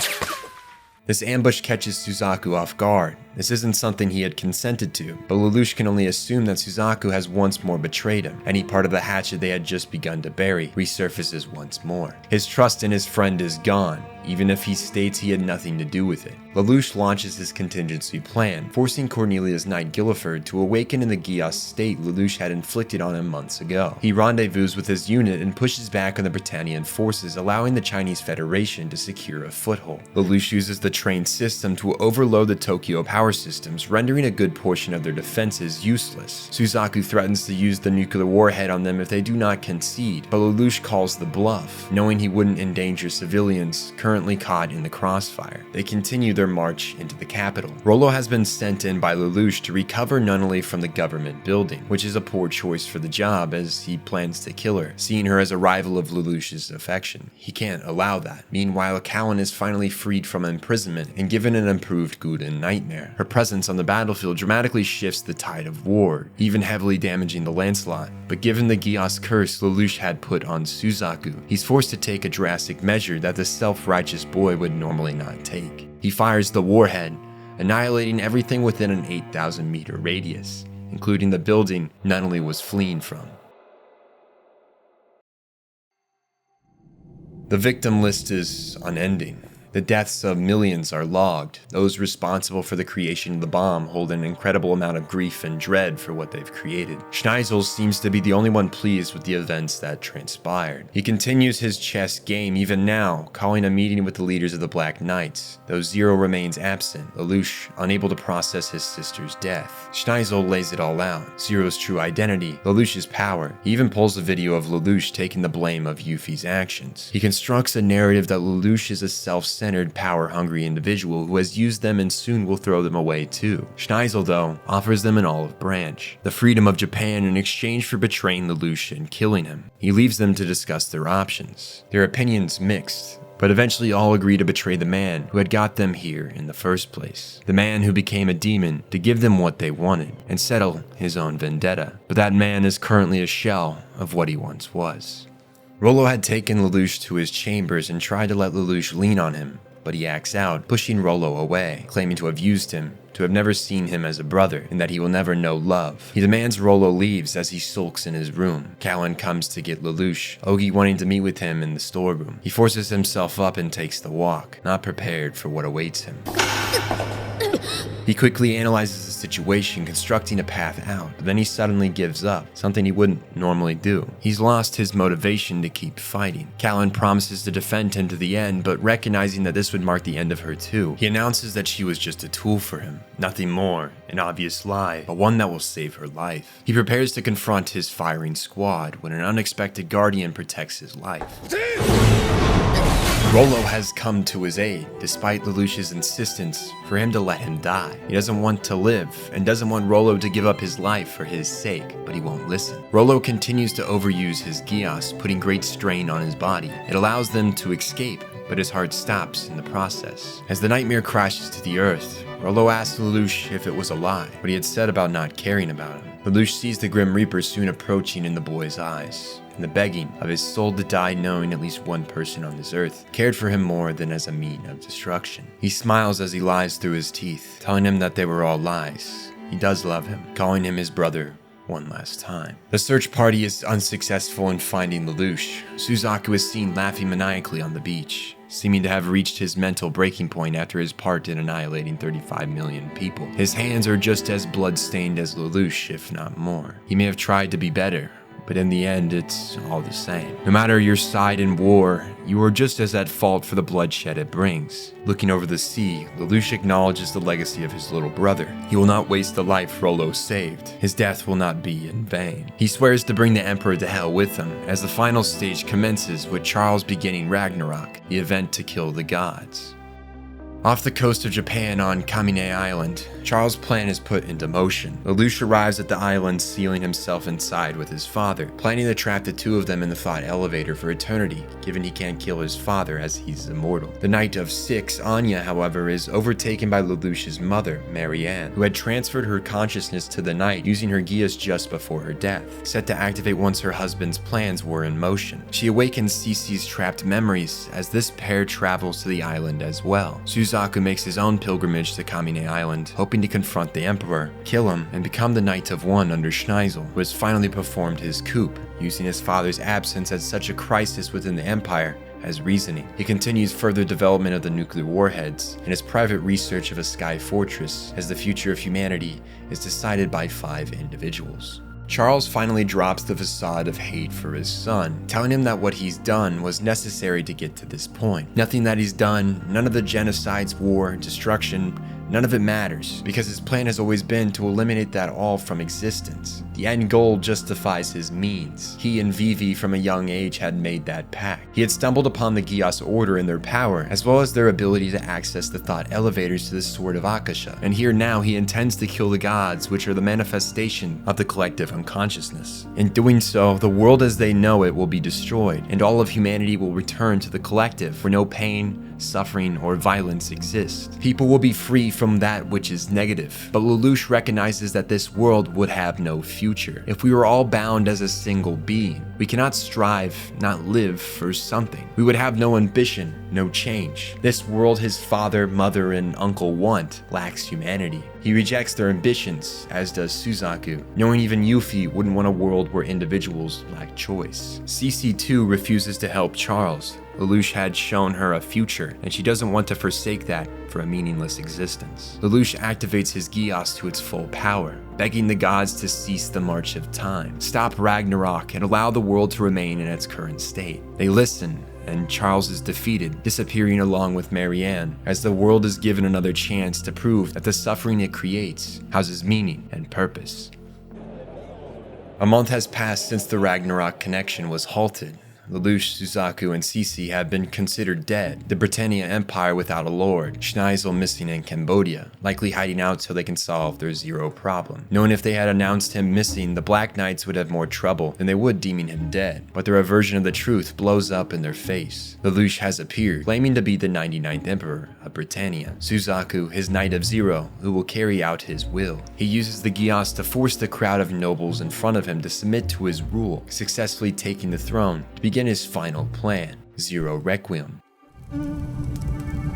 This ambush catches Suzaku off guard. This isn't something he had consented to, but Lelouch can only assume that Suzaku has once more betrayed him. Any part of the hatchet they had just begun to bury resurfaces once more. His trust in his friend is gone, even if he states he had nothing to do with it. Lelouch launches his contingency plan, forcing Cornelius Knight Guilford to awaken in the Geass state Lelouch had inflicted on him months ago. He rendezvous with his unit and pushes back on the Britannian forces, allowing the Chinese Federation to secure a foothold. Lelouch uses the train system to overload the Tokyo power systems, rendering a good portion of their defenses useless. Suzaku threatens to use the nuclear warhead on them if they do not concede, but Lelouch calls the bluff, knowing he wouldn't endanger civilians currently caught in the crossfire. They continue their march into the capital. Rollo has been sent in by Lelouch to recover Nunnally from the government building, which is a poor choice for the job as he plans to kill her, seeing her as a rival of Lelouch's affection. He can't allow that. Meanwhile, Callan is finally freed from imprisonment and given an improved Guden nightmare. Her presence on the battlefield dramatically shifts the tide of war, even heavily damaging the Lancelot. But given the Geass curse Lelouch had put on Suzaku, he's forced to take a drastic measure that the self-righteous boy would normally not take. He fires the warhead, annihilating everything within an 8,000 meter radius, including the building Nunnally was fleeing from. The victim list is unending. The deaths of millions are logged. Those responsible for the creation of the bomb hold an incredible amount of grief and dread for what they've created. Schneisel seems to be the only one pleased with the events that transpired. He continues his chess game even now, calling a meeting with the leaders of the Black Knights. Though Zero remains absent, Lelouch unable to process his sister's death. Schneisel lays it all out. Zero's true identity, Lelouch's power. He even pulls a video of Lelouch taking the blame of Yuffie's actions. He constructs a narrative that Lelouch is a self-centered, power-hungry individual who has used them and soon will throw them away too. Schneisel, though, offers them an olive branch, the freedom of Japan in exchange for betraying Lelouch and killing him. He leaves them to discuss their options. Their opinions mixed, but eventually all agree to betray the man who had got them here in the first place. The man who became a demon to give them what they wanted and settle his own vendetta. But that man is currently a shell of what he once was. Rollo had taken Lelouch to his chambers and tried to let Lelouch lean on him, but he acts out, pushing Rollo away, claiming to have used him, to have never seen him as a brother, and that he will never know love. He demands Rollo leaves as he sulks in his room. Callan comes to get Lelouch, Ogi wanting to meet with him in the storeroom. He forces himself up and takes the walk, not prepared for what awaits him. He quickly analyzes the situation, constructing a path out, but then he suddenly gives up, something he wouldn't normally do. He's lost his motivation to keep fighting. Callan promises to defend him to the end, but recognizing that this would mark the end of her too, he announces that she was just a tool for him, nothing more, an obvious lie, but one that will save her life. He prepares to confront his firing squad when an unexpected guardian protects his life. Rollo has come to his aid, despite Lelouch's insistence for him to let him die. He doesn't want to live, and doesn't want Rollo to give up his life for his sake, but he won't listen. Rollo continues to overuse his Geass, putting great strain on his body. It allows them to escape, but his heart stops in the process. As the nightmare crashes to the earth, Rollo asks Lelouch if it was a lie, what he had said about not caring about him. Lelouch sees the Grim Reaper soon approaching in the boy's eyes, and the begging of his soul to die knowing at least one person on this earth cared for him more than as a mean of destruction. He smiles as he lies through his teeth, telling him that they were all lies. He does love him, calling him his brother one last time. The search party is unsuccessful in finding Lelouch. Suzaku is seen laughing maniacally on the beach, seeming to have reached his mental breaking point after his part in annihilating 35 million people. His hands are just as blood-stained as Lelouch, if not more. He may have tried to be better, but in the end, it's all the same. No matter your side in war, you are just as at fault for the bloodshed it brings. Looking over the sea, Lelouch acknowledges the legacy of his little brother. He will not waste the life Rollo saved. His death will not be in vain. He swears to bring the Emperor to hell with him, as the final stage commences with Charles beginning Ragnarok, the event to kill the gods. Off the coast of Japan on Kamine Island, Charles' plan is put into motion. Lelouch arrives at the island, sealing himself inside with his father, planning to trap the two of them in the thought elevator for eternity, given he can't kill his father as he's immortal. The night of 6, Anya, however, is overtaken by Lelouch's mother, Marianne, who had transferred her consciousness to the night using her Geass just before her death, set to activate once her husband's plans were in motion. She awakens Cece's trapped memories as this pair travels to the island as well. Suzaku makes his own pilgrimage to Kamine Island, hoping to confront the Emperor, kill him, and become the Knight of One under Schneisel, who has finally performed his coup, using his father's absence at such a crisis within the Empire as reasoning. He continues further development of the nuclear warheads and his private research of a sky fortress, as the future of humanity is decided by 5 individuals. Charles finally drops the facade of hate for his son, telling him that what he's done was necessary to get to this point. Nothing that he's done, none of the genocides, war, destruction, none of it matters, because his plan has always been to eliminate that all from existence. The end goal justifies his means. He and Vivi from a young age had made that pact. He had stumbled upon the Geass order and their power, as well as their ability to access the thought elevators to the Sword of Akasha. And here now he intends to kill the gods, which are the manifestation of the collective unconsciousness. In doing so, the world as they know it will be destroyed, and all of humanity will return to the collective, where no pain, suffering, or violence exist. People will be free from that which is negative. But Lelouch recognizes that this world would have no future if we were all bound as a single being. We cannot strive, not live for something. We would have no ambition, no change. This world his father, mother, and uncle want lacks humanity. He rejects their ambitions, as does Suzaku, knowing even Yuffie wouldn't want a world where individuals lack choice. Cece too refuses to help Charles. Lelouch had shown her a future, and she doesn't want to forsake that for a meaningless existence. Lelouch activates his Geass to its full power, begging the gods to cease the march of time, stop Ragnarok, and allow the world to remain in its current state. They listen, and Charles is defeated, disappearing along with Marianne, as the world is given another chance to prove that the suffering it creates houses meaning and purpose. A month has passed since the Ragnarok connection was halted. Lelouch, Suzaku, and Cece have been considered dead, the Britannian Empire without a lord, Schneisel missing in Cambodia, likely hiding out so they can solve their Zero problem. Knowing if they had announced him missing, the Black Knights would have more trouble than they would deeming him dead, but their aversion of the truth blows up in their face. Lelouch has appeared, claiming to be the 99th Emperor of Britannia. Suzaku, his Knight of Zero, who will carry out his will. He uses the Geass to force the crowd of nobles in front of him to submit to his rule, successfully taking the throne to begin his final plan, Zero Requiem.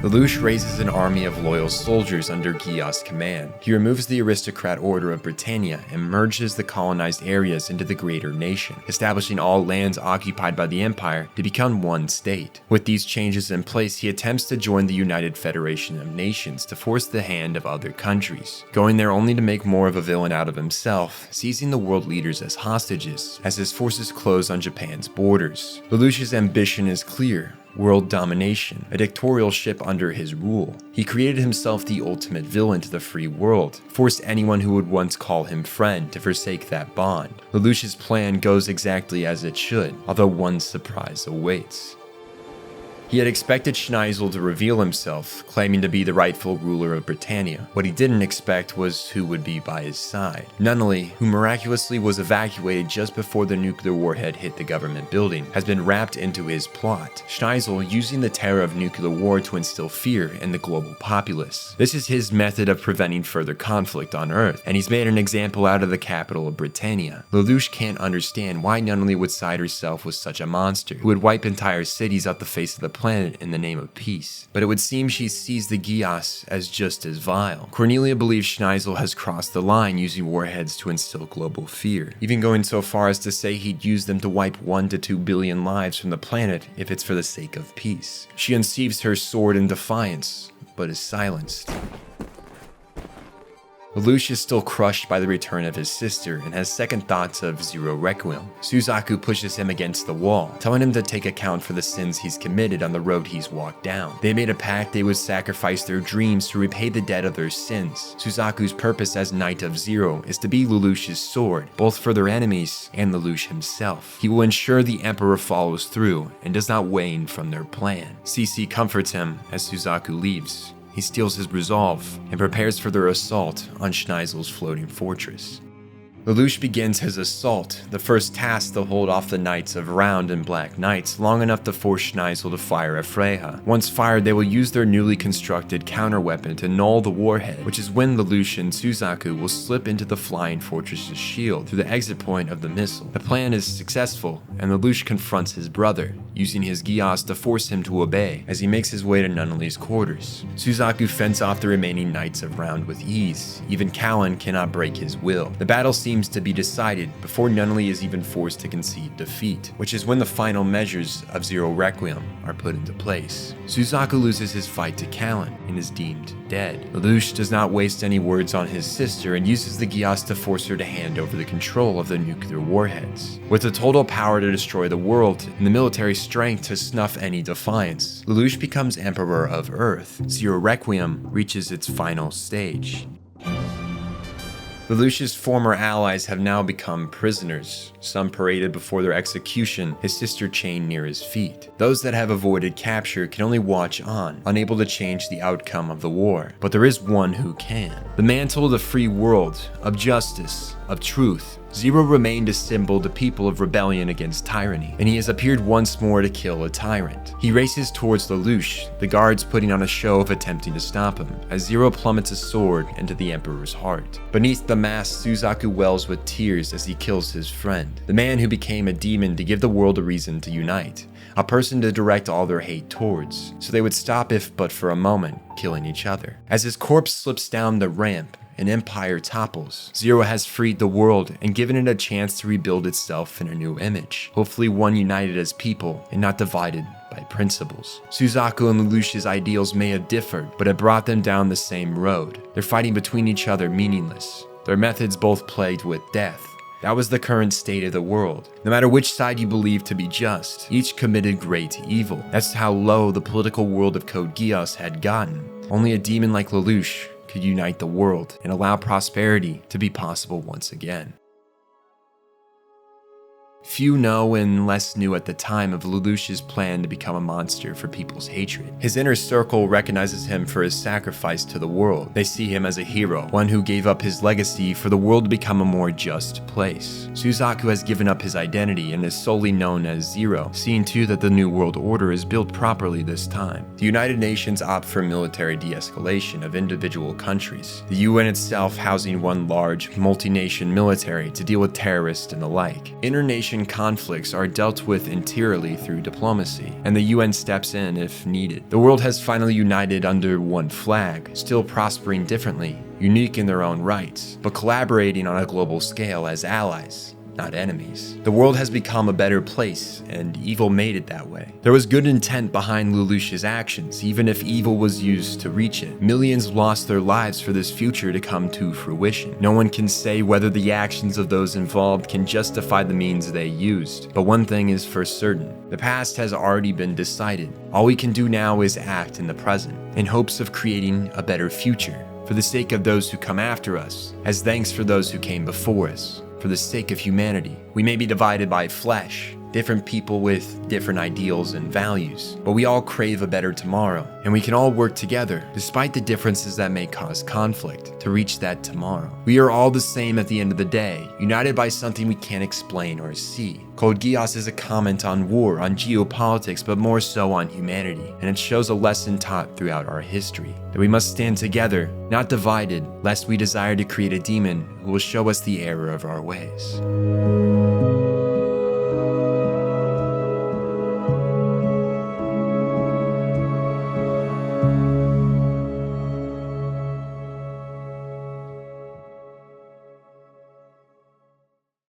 Lelouch raises an army of loyal soldiers under Geass' command. He removes the aristocrat order of Britannia and merges the colonized areas into the greater nation, establishing all lands occupied by the Empire to become one state. With these changes in place, he attempts to join the United Federation of Nations to force the hand of other countries, going there only to make more of a villain out of himself, seizing the world leaders as hostages as his forces close on Japan's borders. Lelouch's ambition is clear: world domination, a dictatorship under his rule. He created himself the ultimate villain to the free world, forced anyone who would once call him friend to forsake that bond. Lelouch's plan goes exactly as it should, although one surprise awaits. He had expected Schneisel to reveal himself, claiming to be the rightful ruler of Britannia. What he didn't expect was who would be by his side. Nunnally, who miraculously was evacuated just before the nuclear warhead hit the government building, has been wrapped into his plot. Schneisel using the terror of nuclear war to instill fear in the global populace. This is his method of preventing further conflict on Earth, and he's made an example out of the capital of Britannia. Lelouch can't understand why Nunnally would side herself with such a monster, who would wipe entire cities off the face of the planet in the name of peace. But it would seem she sees the Geass as just as vile. Cornelia believes Schneisel has crossed the line using warheads to instill global fear, even going so far as to say he'd use them to wipe 1 to 2 billion lives from the planet if it's for the sake of peace. She unsheathes her sword in defiance, but is silenced. Lelouch is still crushed by the return of his sister and has second thoughts of Zero Requiem. Suzaku pushes him against the wall, telling him to take account for the sins he's committed on the road he's walked down. They made a pact they would sacrifice their dreams to repay the debt of their sins. Suzaku's purpose as Knight of Zero is to be Lelouch's sword, both for their enemies and Lelouch himself. He will ensure the Emperor follows through and does not wane from their plan. Cece comforts him as Suzaku leaves. He steals his resolve and prepares for their assault on Schneisel's floating fortress. Lelouch begins his assault, the first task to hold off the Knights of Round and Black Knights long enough to force Schneisel to fire a Freya. Once fired, they will use their newly constructed counter-weapon to null the warhead, which is when Lelouch and Suzaku will slip into the flying fortress's shield through the exit point of the missile. The plan is successful, and Lelouch confronts his brother, using his Geass to force him to obey as he makes his way to Nunnally's quarters. Suzaku fends off the remaining Knights of Round with ease. Even Callan cannot break his will. The battle seems seems to be decided before Nunnally is even forced to concede defeat, which is when the final measures of Zero Requiem are put into place. Suzaku loses his fight to Callan and is deemed dead. Lelouch does not waste any words on his sister and uses the Geass to force her to hand over the control of the nuclear warheads. With the total power to destroy the world and the military strength to snuff any defiance, Lelouch becomes Emperor of Earth. Zero Requiem reaches its final stage. Lelouch's former allies have now become prisoners, some paraded before their execution, his sister chained near his feet. Those that have avoided capture can only watch on, unable to change the outcome of the war. But there is one who can. The mantle of the free world, of justice, of truth. Zero remained a symbol to people of rebellion against tyranny, and he has appeared once more to kill a tyrant. He races towards Lelouch, the guards putting on a show of attempting to stop him, as Zero plummets a sword into the Emperor's heart. Beneath the mask, Suzaku wells with tears as he kills his friend, the man who became a demon to give the world a reason to unite, a person to direct all their hate towards, so they would stop if but for a moment, killing each other. As his corpse slips down the ramp, an empire topples. Zero has freed the world and given it a chance to rebuild itself in a new image, hopefully one united as people and not divided by principles. Suzaku and Lelouch's ideals may have differed, but it brought them down the same road. Their fighting between each other meaningless, their methods both plagued with death. That was the current state of the world. No matter which side you believe to be just, each committed great evil. That's how low the political world of Code Geass had gotten. Only a demon like Lelouch could unite the world and allow prosperity to be possible once again. Few know and less knew at the time of Lelouch's plan to become a monster for people's hatred. His inner circle recognizes him for his sacrifice to the world. They see him as a hero, one who gave up his legacy for the world to become a more just place. Suzaku has given up his identity and is solely known as Zero, seeing to that the New World Order is built properly this time. The United Nations opt for military de-escalation of individual countries, the UN itself housing one large, multi-nation military to deal with terrorists and the like. Internation conflicts are dealt with interiorly through diplomacy, and the UN steps in if needed. The world has finally united under one flag, still prospering differently, unique in their own rights, but collaborating on a global scale as allies, not enemies. The world has become a better place, and evil made it that way. There was good intent behind Lelouch's actions, even if evil was used to reach it. Millions lost their lives for this future to come to fruition. No one can say whether the actions of those involved can justify the means they used, but one thing is for certain. The past has already been decided. All we can do now is act in the present, in hopes of creating a better future, for the sake of those who come after us, as thanks for those who came before us. For the sake of humanity. We may be divided by flesh, different people with different ideals and values, but we all crave a better tomorrow, and we can all work together, despite the differences that may cause conflict, to reach that tomorrow. We are all the same at the end of the day, united by something we can't explain or see. Code Geass is a comment on war, on geopolitics, but more so on humanity, and it shows a lesson taught throughout our history, that we must stand together, not divided, lest we desire to create a demon who will show us the error of our ways.